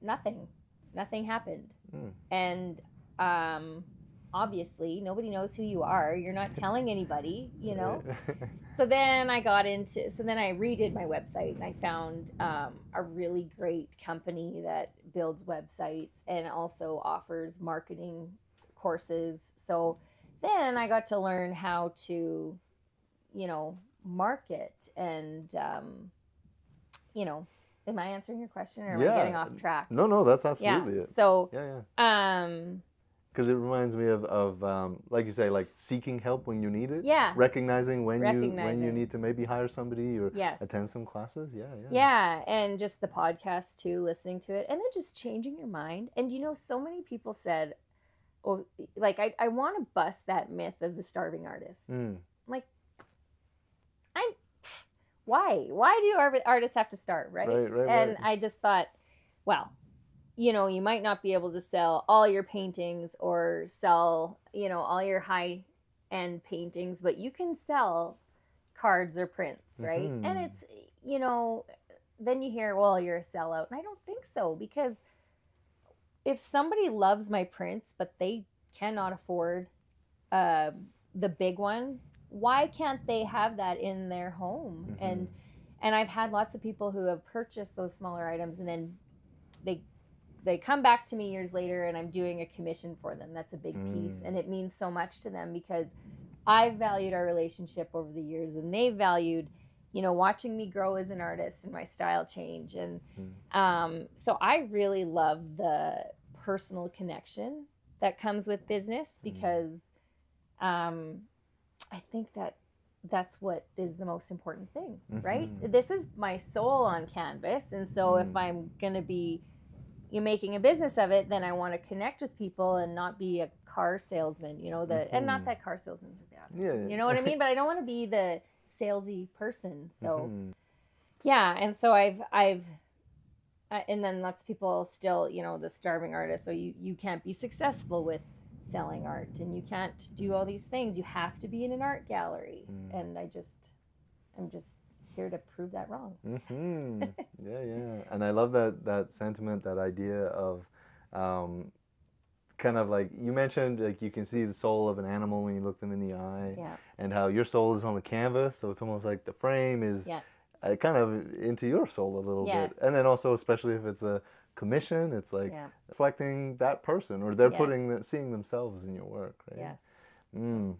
nothing happened. And obviously nobody knows who you are. You're not telling anybody, you know. So then I redid my website, and I found a really great company that builds websites and also offers marketing courses. So then I got to learn how to, you know, market and, you know, am I answering your question, or am I getting off track? No, that's absolutely it. So, because it reminds me of like you say, like seeking help when you need it. Yeah. Recognizing when you need to maybe hire somebody or attend some classes. Yeah, and just the podcast too, listening to it, and then just changing your mind. And you know, so many people said, oh, like I want to bust that myth of the starving artist. Like, why do artists have to starve, right? And I just thought, well, you know, you might not be able to sell all your paintings or sell, you know, all your high-end paintings, but you can sell cards or prints, right? And it's, you know, then you hear, well, you're a sellout. And I don't think so, because if somebody loves my prints, but they cannot afford the big one, why can't they have that in their home? And I've had lots of people who have purchased those smaller items, and then they come back to me years later, and I'm doing a commission for them. That's a big piece, and it means so much to them, because I've valued our relationship over the years, and they've valued, you know, watching me grow as an artist and my style change. And so I really love the personal connection that comes with business, because I think that's what is the most important thing, right? This is my soul on canvas, and so if I'm going to be making a business of it, then I want to connect with people and not be a car salesman, you know, and not that car salesmen are bad. You know what I mean? But I don't want to be the salesy person. So and so I've and then lots of people still, you know, the starving artist. So you can't be successful with selling art, and you can't do all these things. You have to be in an art gallery. And I'm just here to prove that wrong. And I love that sentiment, that idea of kind of like you mentioned, like you can see the soul of an animal when you look them in the eye, and how your soul is on the canvas, so it's almost like the frame is kind of into your soul a little bit. And then also, especially if it's a commission, it's like reflecting that person, or they're seeing themselves in your work, right?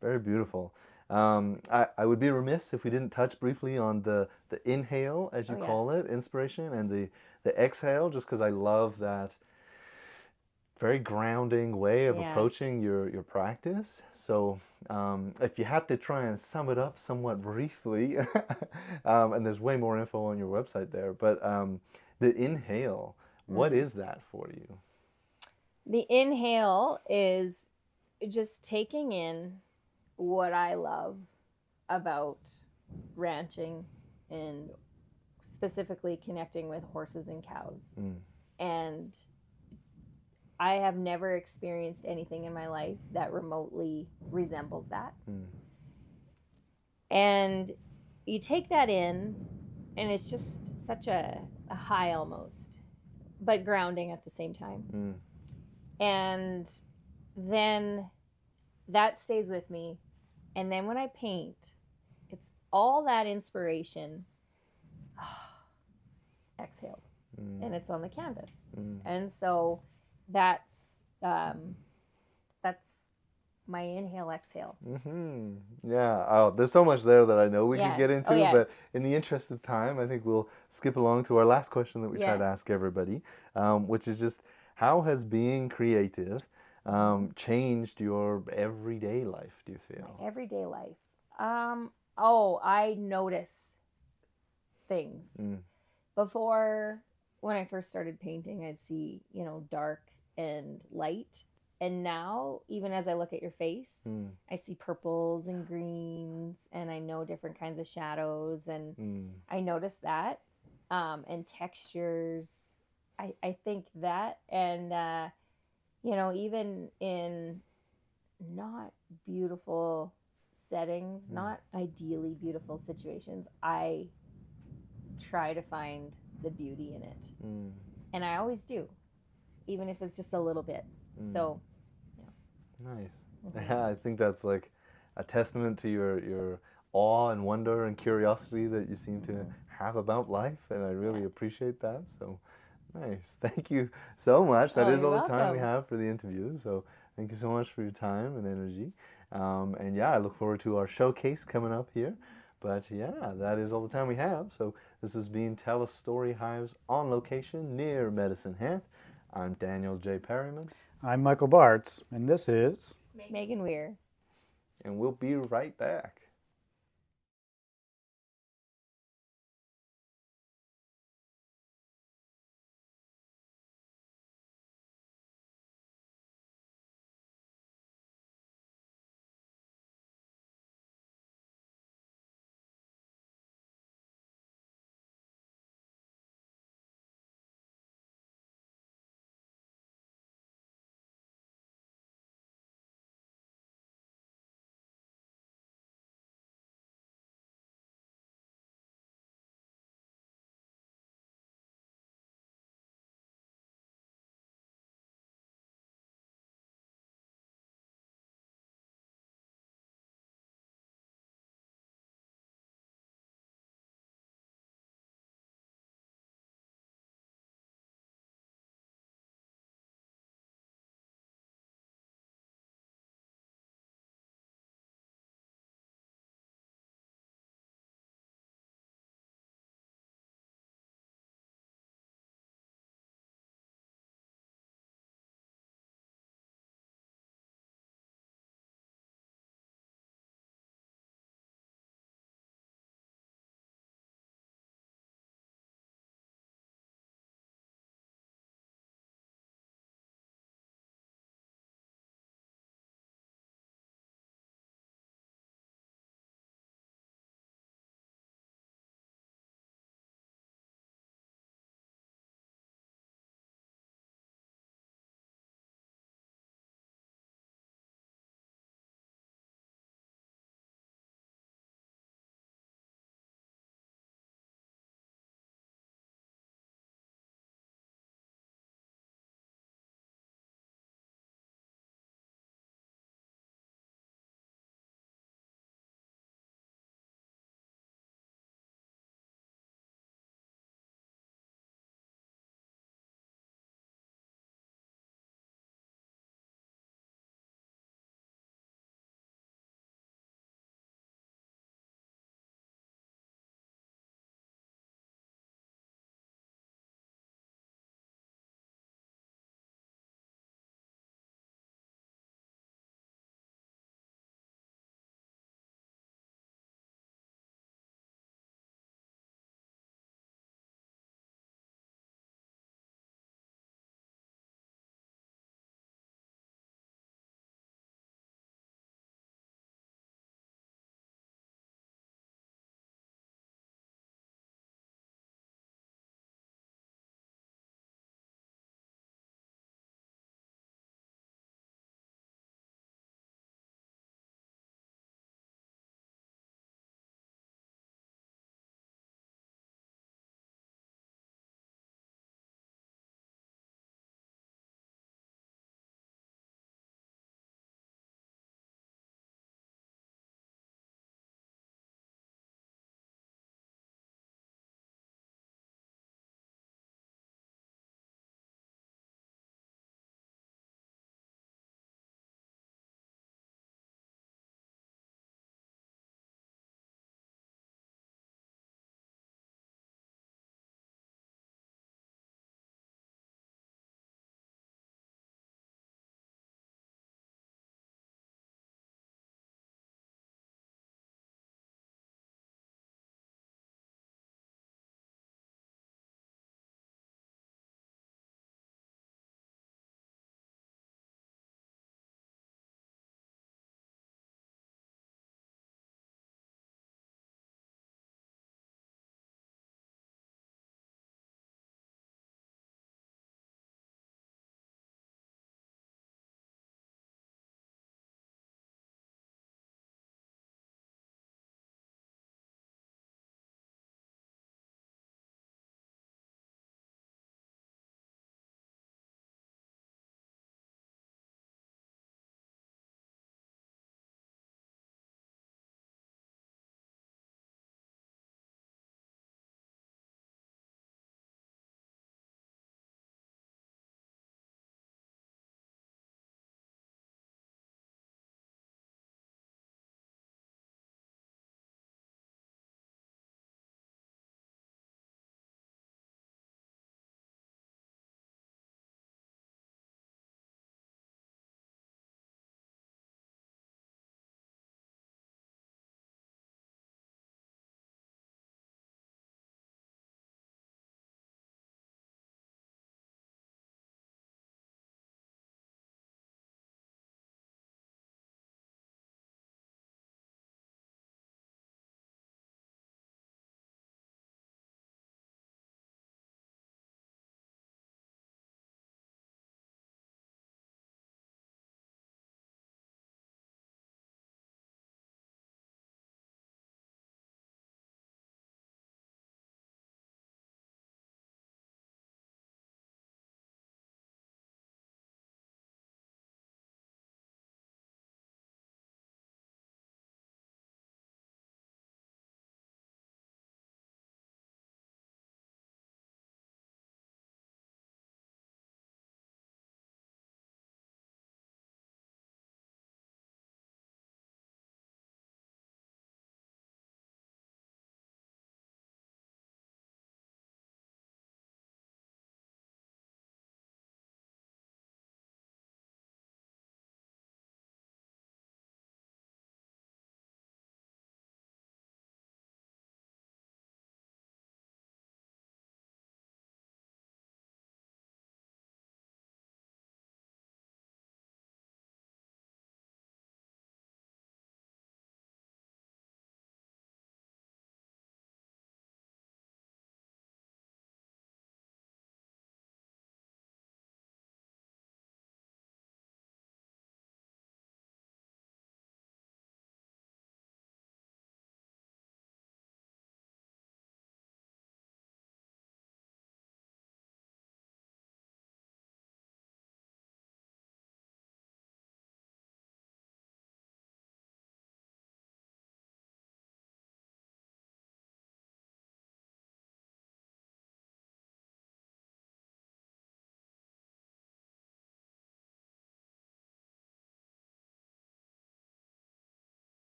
Very beautiful. I would be remiss if we didn't touch briefly on the inhale, as you call it, inspiration, and the exhale, just because I love that very grounding way of approaching your practice. So if you had to try and sum it up somewhat briefly, and there's way more info on your website there, but the inhale, what is that for you? The inhale is just taking in what I love about ranching, and specifically connecting with horses and cows. And I have never experienced anything in my life that remotely resembles that. And you take that in, and it's just such a high almost, but grounding at the same time. And then that stays with me. And then when I paint, it's all that inspiration exhaled, and it's on the canvas. And so that's my inhale, exhale. There's so much there that I know we could get into, but in the interest of time, I think we'll skip along to our last question that we try to ask everybody, which is just, how has being creative changed your everyday life, do you feel? My everyday life. I notice things. Before, when I first started painting, I'd see, you know, dark and light. And now, even as I look at your face, I see purples and greens, and I know different kinds of shadows, and I notice that, and textures. I think that, and you know, even in not beautiful settings, not ideally beautiful situations, I try to find the beauty in it. And I always do, even if it's just a little bit. So, Nice. Yeah, I think that's like a testament to your awe and wonder and curiosity that you seem to have about life, and I really appreciate that. So nice. Thank you so much. That Oh, is you're all the time we welcome. have for the interview. So thank you so much for your time and energy. And yeah, I look forward to our showcase coming up here. But yeah, that is all the time we have. So this has been Tell Us Story Hives on location near Medicine Hat. I'm Daniel J. Perryman, I'm Michael Bartz, and this is Megan Weir. and we'll be right back.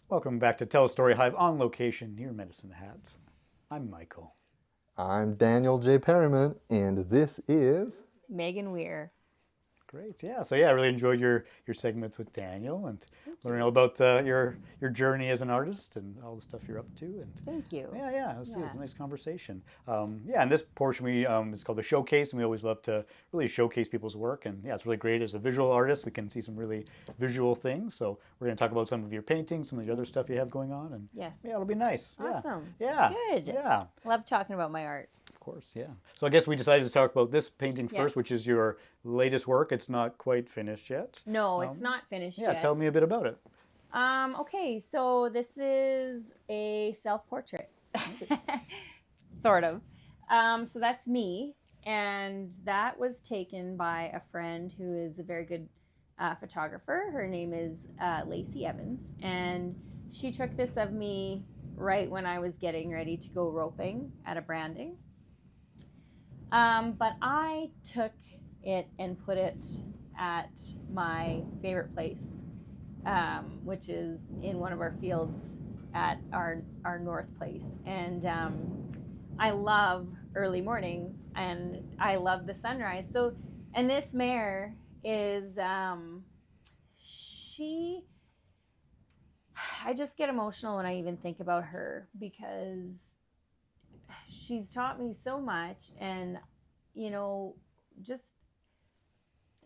Welcome back to Tell a Story Hive on location near Medicine Hat. I'm Michael. I'm Daniel J. Perryman, and this is... Megan Weir. Great, yeah. So yeah, I really enjoyed your segments with Daniel and learning all about your journey as an artist and all the stuff you're up to. And Thank you. yeah, it was a nice conversation. Yeah, and this portion we is called the showcase, and we always love to really showcase people's work. And yeah, it's really great as a visual artist. We can see some really visual things. So we're going to talk about some of your paintings, some of the other stuff you have going on, and Yes. yeah, it'll be nice. Awesome. Yeah, That's good. yeah. Love talking about my art. Of course, yeah. So I guess we decided to talk about this painting Yes. first, which is your latest work. It's not quite finished yet. No, it's not finished Yeah, yet. tell me a bit about it. Okay, so this is a self-portrait, sort of. So that's me, and that was taken by a friend who is a very good photographer. Her name is Lacey Evans, and she took this of me right when I was getting ready to go roping at a branding. But I took it and put it at my favorite place, which is in one of our fields at our north place. And I love early mornings and I love the sunrise. So, and this mare is, I just get emotional when I even think about her because she's taught me so much, and just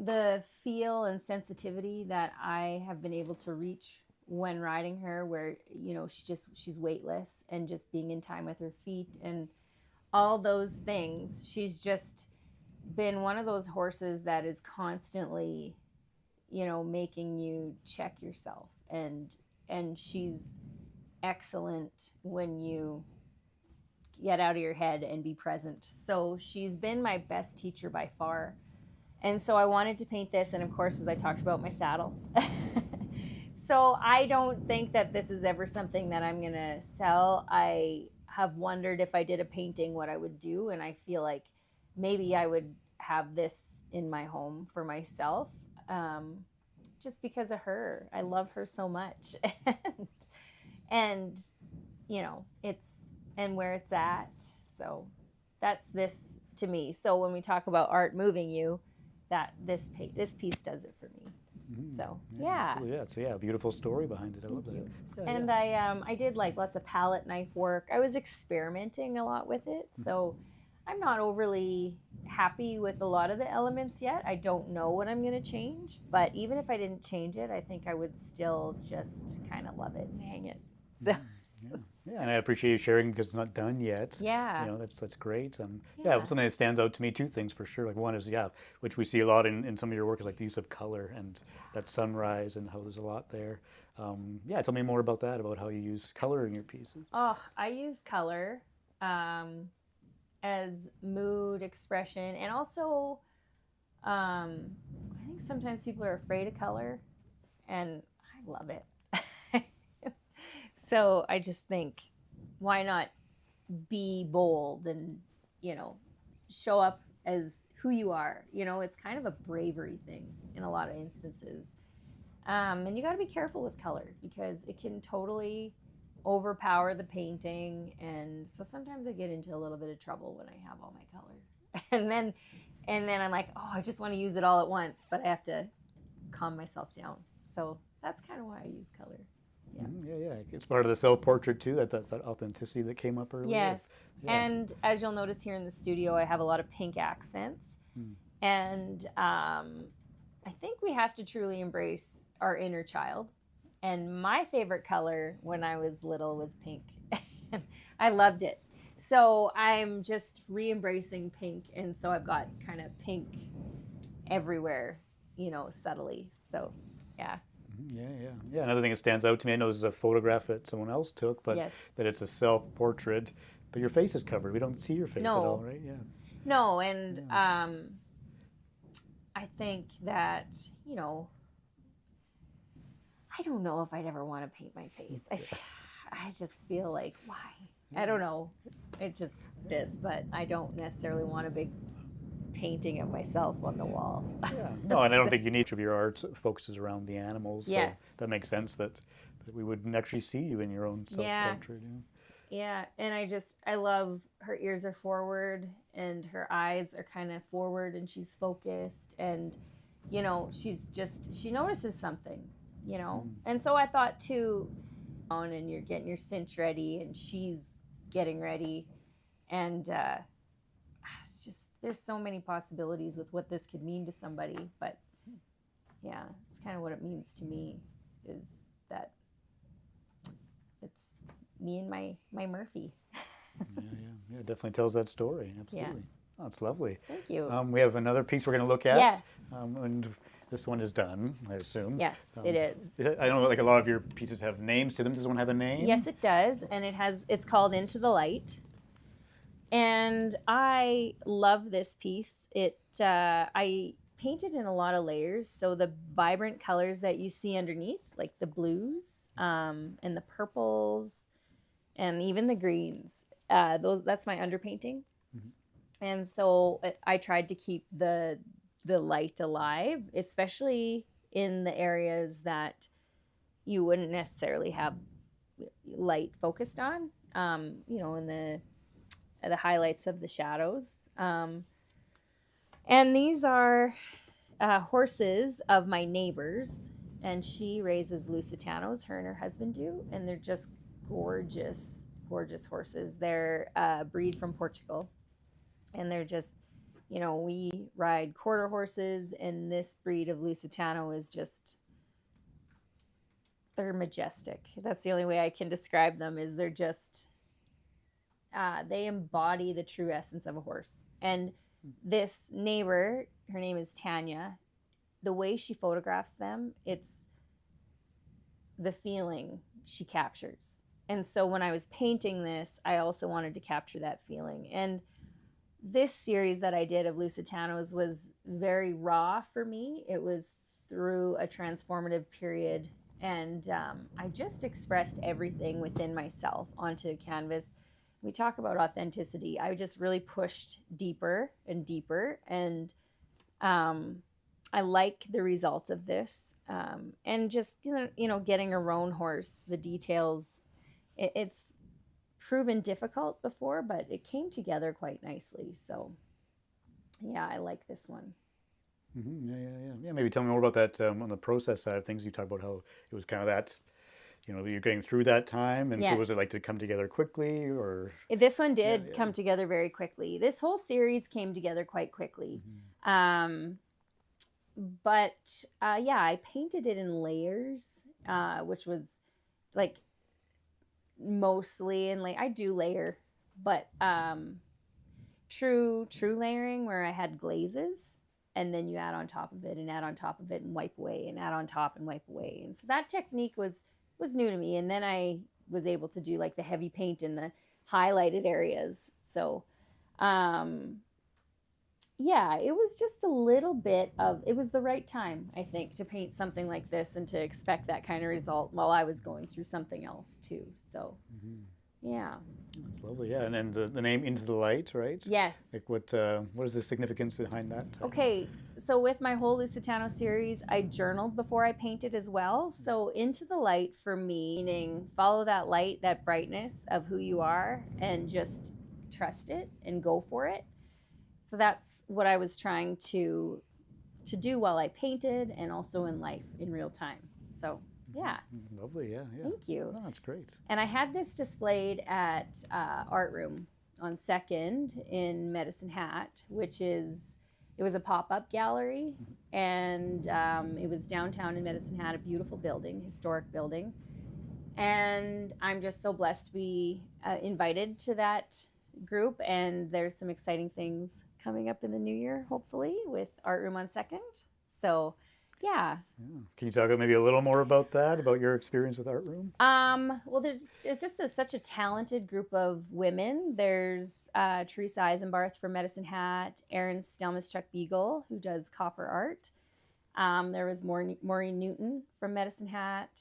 the feel and sensitivity that I have been able to reach when riding her, where she's weightless and just being in time with her feet and all those things. She's just been one of those horses that is constantly making you check yourself, and she's excellent when you get out of your head and be present. So she's been my best teacher by far. And so I wanted to paint this, and of course, as I talked about, my saddle. So I don't think that this is ever something that I'm gonna sell. I have wondered if I did a painting what I would do, and I feel like maybe I would have this in my home for myself, just because of her. I love her so much. and it's and where it's at. So that's this to me. So when we talk about art moving you, that this piece does it for me. So yeah. It's a beautiful story behind it. I love that. Yeah, and I did like lots of palette knife work. I was experimenting a lot with it. So I'm not overly happy with a lot of the elements yet. I don't know what I'm going to change, but even if I didn't change it, I think I would still just kind of love it and hang it. So Yeah, and I appreciate you sharing because it's not done yet. Yeah. That's great. Something that stands out to me, two things for sure. Like one is, which we see a lot in some of your work, is like the use of color and that sunrise and how there's a lot there. Tell me more about that, about how you use color in your pieces. Oh, I use color as mood expression, and also I think sometimes people are afraid of color, and I love it. So I just think, why not be bold and, show up as who you are? It's kind of a bravery thing in a lot of instances. And you got to be careful with color because it can totally overpower the painting. And so sometimes I get into a little bit of trouble when I have all my color. And then I'm like, oh, I just want to use it all at once, but I have to calm myself down. So that's kind of why I use color. Yeah. It's part of the self-portrait too. That's that authenticity that came up earlier. Yes, Yeah. and as you'll notice here in the studio, I have a lot of pink accents, and I think we have to truly embrace our inner child. And my favorite color when I was little was pink. I loved it. So I'm just re-embracing pink, and so I've got kind of pink everywhere, subtly. So, yeah. Yeah. Another thing that stands out to me, I know this is a photograph that someone else took, but that it's a self-portrait, but your face is covered. We don't see your face at all, right? Yeah. No, and I think that, I don't know if I'd ever want to paint my face. I just feel like, why? I don't know. It just is, but I don't necessarily want a big painting of myself on the wall. No, and I don't think you need to. Your art focuses around the animals. So Yes. that makes sense that that we wouldn't actually see you in your own self-portrait. Yeah, and I love her ears are forward and her eyes are kind of forward and she's focused and, you know, she notices something, you know. And so I thought too, and you're getting your cinch ready and she's getting ready and it's just, there's so many possibilities with what this could mean to somebody, but yeah, it's kind of what it means to me is that it's me and my Murphy. Yeah, it definitely tells that story. Absolutely. Yeah. Oh, it's lovely. Thank you. We have another piece we're going to look at. Yes. And this one is done, I assume. Yes, it is. I know like a lot of your pieces have names to them. Does this one have a name? Yes, it does. And it's called Into the Light. And I love this piece. I painted in a lot of layers. So the vibrant colors that you see underneath, like the blues and the purples and even the greens, that's my underpainting. And so I tried to keep the light alive, especially in the areas that you wouldn't necessarily have light focused on, you know, in the highlights of the shadows. And these are horses of my neighbors, and she raises Lusitanos, her and her husband do, and they're just gorgeous, gorgeous horses. They're a breed from Portugal, and they're just, you know, we ride quarter horses, and this breed of Lusitano is just, they're majestic. That's the only way I can describe them, is they're just, they embody the true essence of a horse. And this neighbor, her name is Tanya, the way she photographs them, it's the feeling she captures. And so when I was painting this, I also wanted to capture that feeling. And this series that I did of Lusitanos was very raw for me. It was through a transformative period. And I just expressed everything within myself onto canvas. We talk about authenticity. I just really pushed deeper and deeper. And I like the results of this. And just, you know, getting a roan horse, the details, it's proven difficult before, but it came together quite nicely. So yeah, I like this one. Yeah, maybe tell me more about that on the process side of things. You talk about how it was kind of that, you know, you're getting through that time. And so was it like to come together quickly, or? This one did come together very quickly. This whole series came together quite quickly. But yeah, I painted it in layers, which was like mostly in I do layer, but true layering where I had glazes, and then you add on top of it and add on top of it and wipe away and add on top and wipe away. And so that technique was new to me. And then I was able to do like the heavy paint in the highlighted areas. So yeah, it was just a little bit of, it was the right time, I think, to paint something like this and to expect that kind of result while I was going through something else too. So yeah. That's lovely. Yeah, and then the name Into the Light, right? Yes. Like what is the significance behind that? Okay, so with my whole Lusitano series, I journaled before I painted as well. So Into the Light for me, meaning follow that light, that brightness of who you are, and just trust it and go for it. So that's what I was trying to do while I painted, and also in life, in real time. So yeah. Lovely, yeah. Thank you. Oh, that's great. And I had this displayed at Art Room on 2nd in Medicine Hat, it was a pop-up gallery, and it was downtown in Medicine Hat, a beautiful building, historic building. And I'm just so blessed to be invited to that group, and there's some exciting things coming up in the new year, hopefully, with Art Room on 2nd. So yeah. Can you talk maybe a little more about that, about your experience with Art Room? Well, it's just such a talented group of women. There's Teresa Eisenbarth from Medicine Hat, Erin Stelmaschuk Beagle, who does copper art. There was Maureen Newton from Medicine Hat.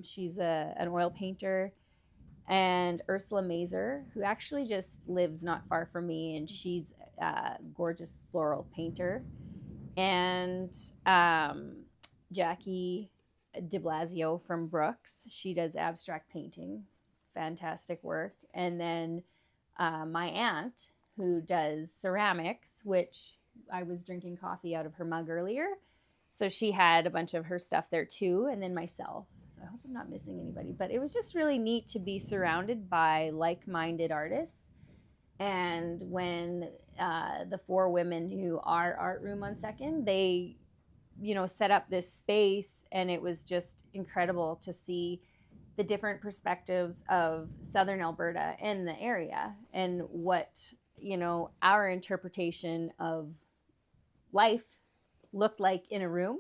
She's an oil painter. And Ursula Mazer, who actually just lives not far from me, and she's a gorgeous floral painter. And Jackie de Blasio from Brooks. She does abstract painting, fantastic work. And then my aunt, who does ceramics, which I was drinking coffee out of her mug earlier. So she had a bunch of her stuff there too, and then myself. So I hope I'm not missing anybody. But it was just really neat to be surrounded by like-minded artists. And when the 4 women who are Art Room on Second, they, set up this space, and it was just incredible to see the different perspectives of Southern Alberta and the area, and what, our interpretation of life looked like in a room.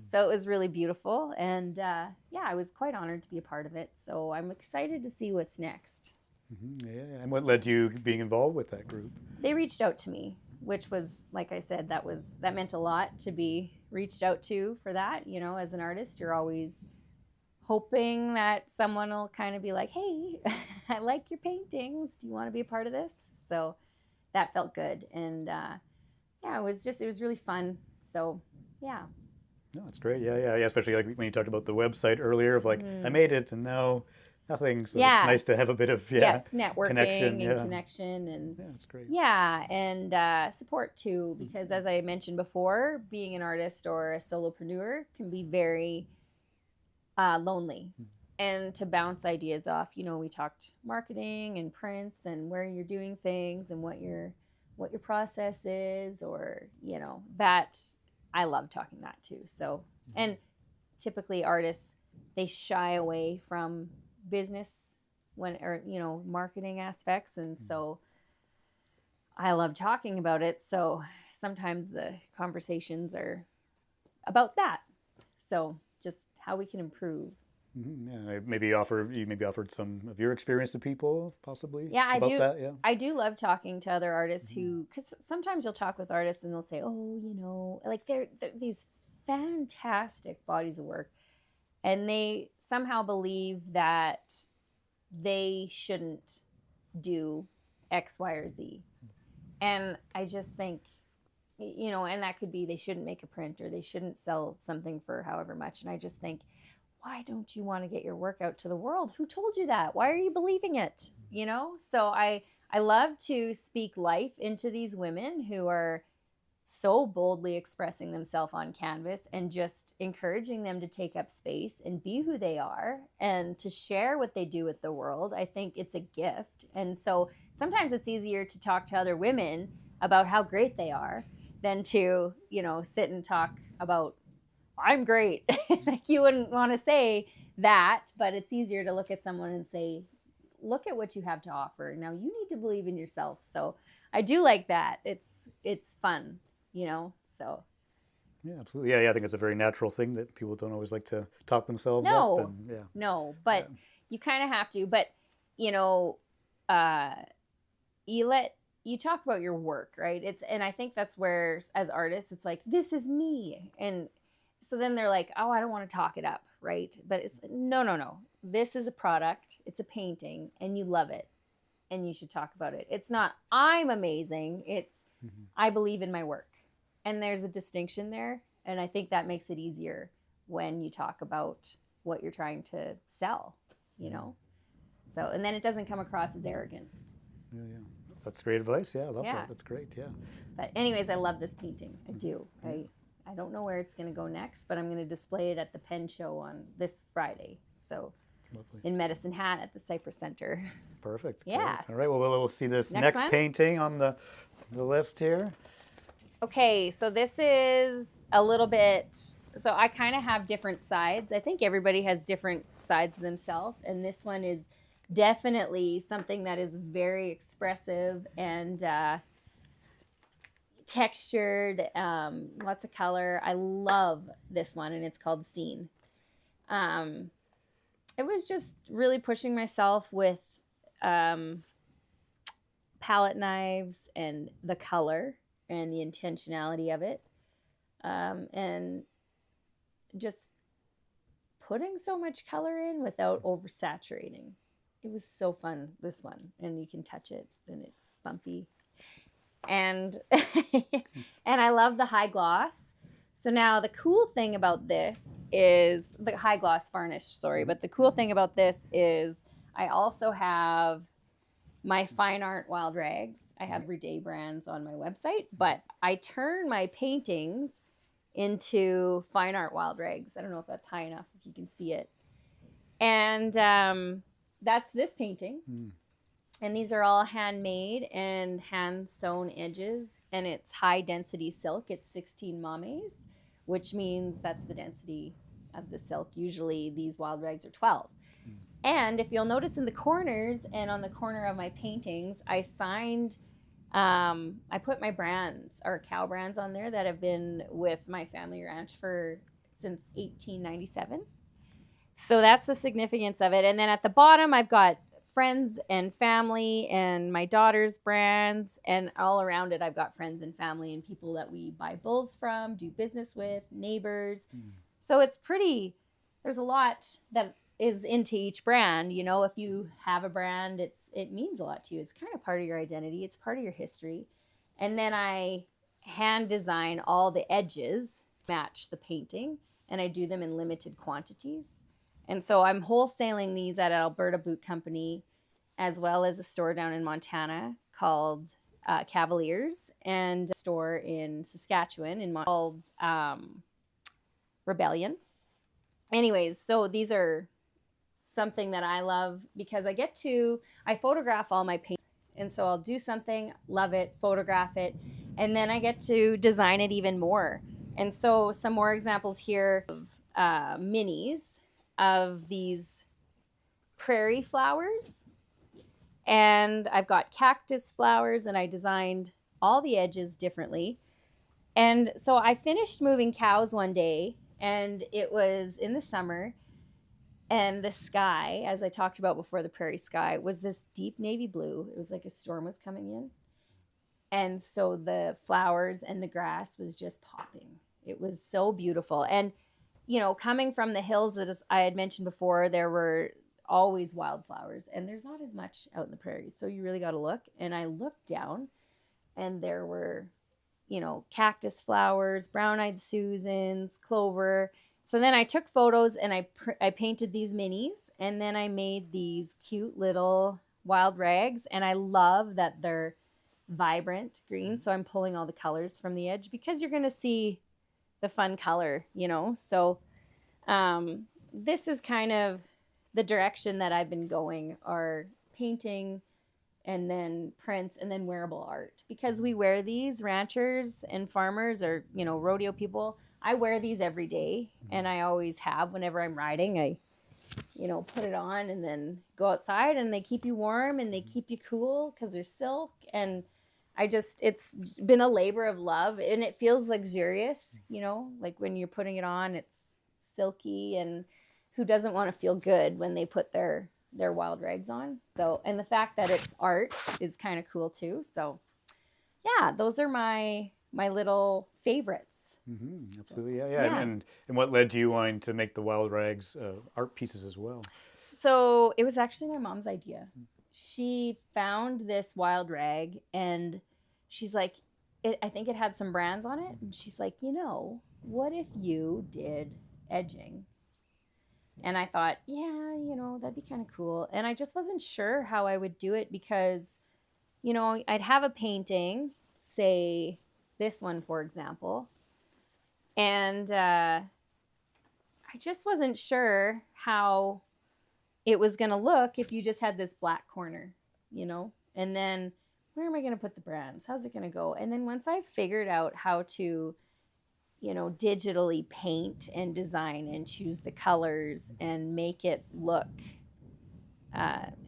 So it was really beautiful. And I was quite honored to be a part of it. So I'm excited to see what's next. Yeah. And what led to you being involved with that group? They reached out to me, which was, like I said, that meant a lot to be reached out to for that. As an artist, you're always hoping that someone will kind of be like, hey, I like your paintings. Do you want to be a part of this? So that felt good. And it was really fun. So, yeah. No, that's great. Yeah. Especially like when you talked about the website earlier of like, I made it and now nothing. So it's nice to have a bit of networking connection. And connection. And that's great. Yeah, and support too, because as I mentioned before, being an artist or a solopreneur can be very lonely. And to bounce ideas off, we talked marketing and prints and where you're doing things and what your process is, or that I love talking that too. So, and typically artists, they shy away from business marketing aspects, and so I love talking about it. So sometimes the conversations are about that. So just how we can improve. Yeah, maybe offered some of your experience to people, possibly. Yeah, I do. That, yeah. I do love talking to other artists who, because sometimes you'll talk with artists and they'll say, oh, like they're these fantastic bodies of work, and they somehow believe that they shouldn't do X, Y, or Z. And I just think, and that could be they shouldn't make a print or they shouldn't sell something for however much. And I just think, why don't you want to get your work out to the world? Who told you that? Why are you believing it? So I love to speak life into these women who are so boldly expressing themselves on canvas, and just encouraging them to take up space and be who they are and to share what they do with the world. I think it's a gift. And so sometimes it's easier to talk to other women about how great they are than to, sit and talk about, I'm great. Like, you wouldn't want to say that, but it's easier to look at someone and say, look at what you have to offer. Now you need to believe in yourself. So I do like that. It's fun, so. Yeah, absolutely. Yeah, I think it's a very natural thing that people don't always like to talk themselves up. No, but you kind of have to. But, you talk about your work, right? And I think that's where, as artists, it's like, this is me. And so then they're like, oh, I don't want to talk it up, right? But it's no. This is a product. It's a painting, and you love it, and you should talk about it. It's not, I'm amazing. It's, I believe in my work. And there's a distinction there. And I think that makes it easier when you talk about what you're trying to sell, So, and then it doesn't come across as arrogance. Yeah. That's great advice. Yeah, I love that. That's great. Yeah. But anyways, I love this painting. I do. I don't know where it's going to go next, but I'm going to display it at the Pen Show on this Friday. So lovely. In Medicine Hat at the Cypress Center. Perfect. Yeah. Great. All right. Well, we'll see this next painting on the list here. Okay. So this is a little bit, so I kind of have different sides. I think everybody has different sides of themselves. And this one is definitely something that is very expressive and textured, lots of color. I love this one, and it's called Scene. It was just really pushing myself with palette knives and the color and the intentionality of it, and just putting so much color in without oversaturating. It was so fun, this one, and you can touch it, and it's bumpy. And and I love the high gloss. So now the cool thing about this is the high gloss varnish, sorry, but the cool thing about this is I also have my fine art wild rags. I have everyday brands on my website, but I turn my paintings into fine art wild rags. I don't know if that's high enough, if you can see it. And that's this painting. And these are all handmade and hand sewn edges, and it's high density silk. It's 16 mames, which means that's the density of the silk. Usually these wild rags are 12. And if you'll notice in the corners and on the corner of my paintings, I signed, I put my brands, or cow brands on there that have been with my family ranch since 1897. So that's the significance of it. And then at the bottom, I've got friends and family and my daughter's brands, and all around it I've got friends and family and people that we buy bulls from, do business with, neighbors. So it's pretty, there's a lot that is into each brand. You know, if you have a brand, it means a lot to you. It's kind of part of your identity. It's part of your history. And then I hand design all the edges to match the painting, and I do them in limited quantities. And so I'm wholesaling these at Alberta Boot Company, as well as a store down in Montana called Cavaliers, and a store in Saskatchewan called Rebellion. Anyways, so these are something that I love because I photograph all my paintings. And so I'll do something, love it, photograph it, and then I get to design it even more. And so some more examples here of minis of these prairie flowers. And I've got cactus flowers, and I designed all the edges differently. And so I finished moving cows one day, and it was in the summer, and the sky, as I talked about before, the prairie sky, was this deep navy blue. It was like a storm was coming in. And so the flowers and the grass was just popping. It was so beautiful. And you know, coming from the hills, as I had mentioned before, there were always wildflowers, and there's not as much out in the prairies. So you really got to look. And I looked down, and there were, you know, cactus flowers, brown-eyed Susans, clover. So then I took photos, and I painted these minis, and then I made these cute little wild rags. And I love that they're vibrant green. So I'm pulling all the colors from the edge because you're going to see the fun color, you know. So this is kind of the direction that I've been going, are painting and then prints and then wearable art, because we wear these, ranchers and farmers, or, you know, rodeo people. I wear these every day, and I always have. Whenever I'm riding, I, you know, put it on and then go outside, and they keep you warm and they keep you cool because they're silk. And it's been a labor of love, and it feels luxurious, you know, like when you're putting it on, it's silky, and who doesn't want to feel good when they put their wild rags on? So, and the fact that it's art is kind of cool too. So yeah, those are my little favorites. Absolutely. Yeah. And what led to you wanting to make the wild rags art pieces as well? So it was actually my mom's idea. She found this wild rag, and she's like, I think it had some brands on it. And she's like, you know, what if you did edging? And I thought, yeah, you know, that'd be kind of cool. And I just wasn't sure how I would do it because, you know, I'd have a painting, say this one, for example, and I just wasn't sure how it was going to look if you just had this black corner, you know. And then where am I going to put the brands? How's it going to go? And then once I figured out how to, you know, digitally paint and design and choose the colors and make it look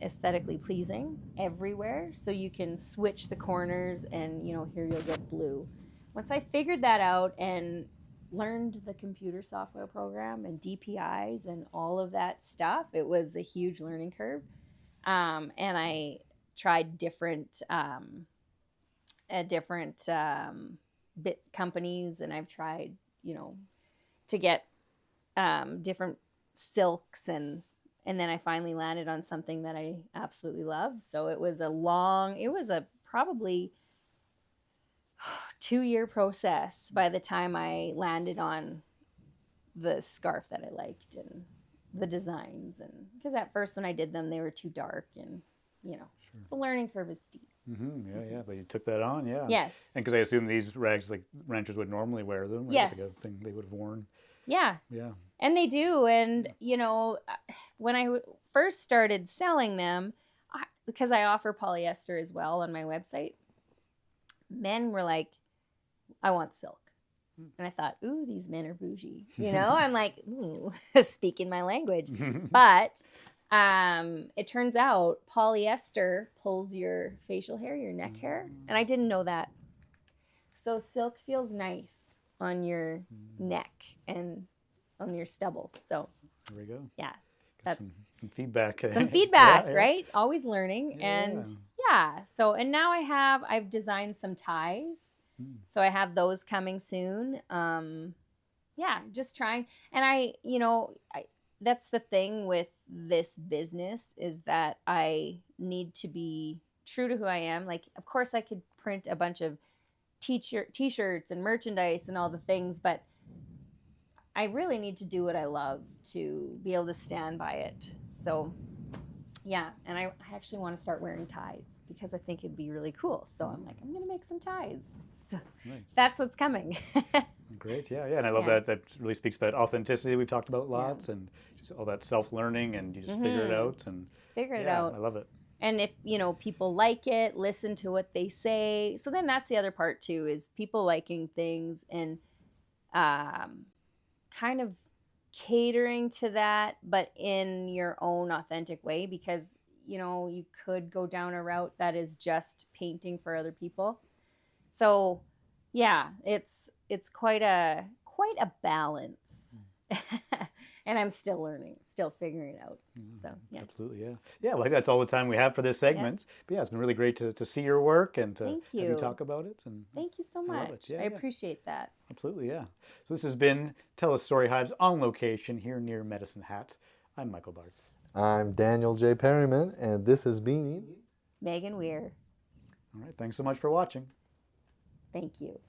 aesthetically pleasing everywhere, so you can switch the corners and, you know, here you'll get blue. Once I figured that out and learned the computer software program and DPIs and all of that stuff, it was a huge learning curve. And I tried different bit companies, and I've tried, you know, to get different silks, and then I finally landed on something that I absolutely love. So it was probably 2-year process by the time I landed on the scarf that I liked and the designs. And because at first when I did them, they were too dark, and you know, the learning curve is steep. Yeah, but you took that on, yeah. Yes. And because I assume these rags, like ranchers would normally wear them, right? Yes. It's like a thing they would have worn. Yeah. Yeah. And they do. And, you know, when I first started selling them, because I offer polyester as well on my website, men were like, I want silk. And I thought, ooh, these men are bougie. You know, I'm like, ooh, speaking my language. But it turns out polyester pulls your facial hair, your neck hair. And I didn't know that. So silk feels nice on your neck and on your stubble. So there we go. yeah, that's some feedback. some feedback, Yeah. right? Always learning. Yeah. And yeah, so, and now I've designed some ties. So I have those coming soon. Yeah, just trying. And that's the thing with this business, is that I need to be true to who I am. Like, of course I could print a bunch of t-shirts and merchandise and all the things, but I really need to do what I love to be able to stand by it. So yeah, and I actually want to start wearing ties because I think it'd be really cool. So I'm like, I'm gonna make some ties. So that's what's coming. Great, yeah. And I love that really speaks to that authenticity we've talked about lots, and just all that self-learning, and you just figure it out and figure it out. I love it. And if, you know, people like it, listen to what they say. So then that's the other part too, is people liking things and kind of catering to that, but in your own authentic way, because, you know, you could go down a route that is just painting for other people. So yeah, it's quite a balance. And I'm still learning, still figuring it out. So yeah. Absolutely, yeah. Yeah, well, that's all the time we have for this segment. Yes. But yeah, it's been really great to see your work and to Thank have you. you talk about it. And Thank you so I love much. it. Yeah, I appreciate that. Absolutely, yeah. So this has been Tell Us Story Hives on location here near Medicine Hat. I'm Michael Bartz. I'm Daniel J. Perryman, and this has been Megan Weir. All right, thanks so much for watching. Thank you.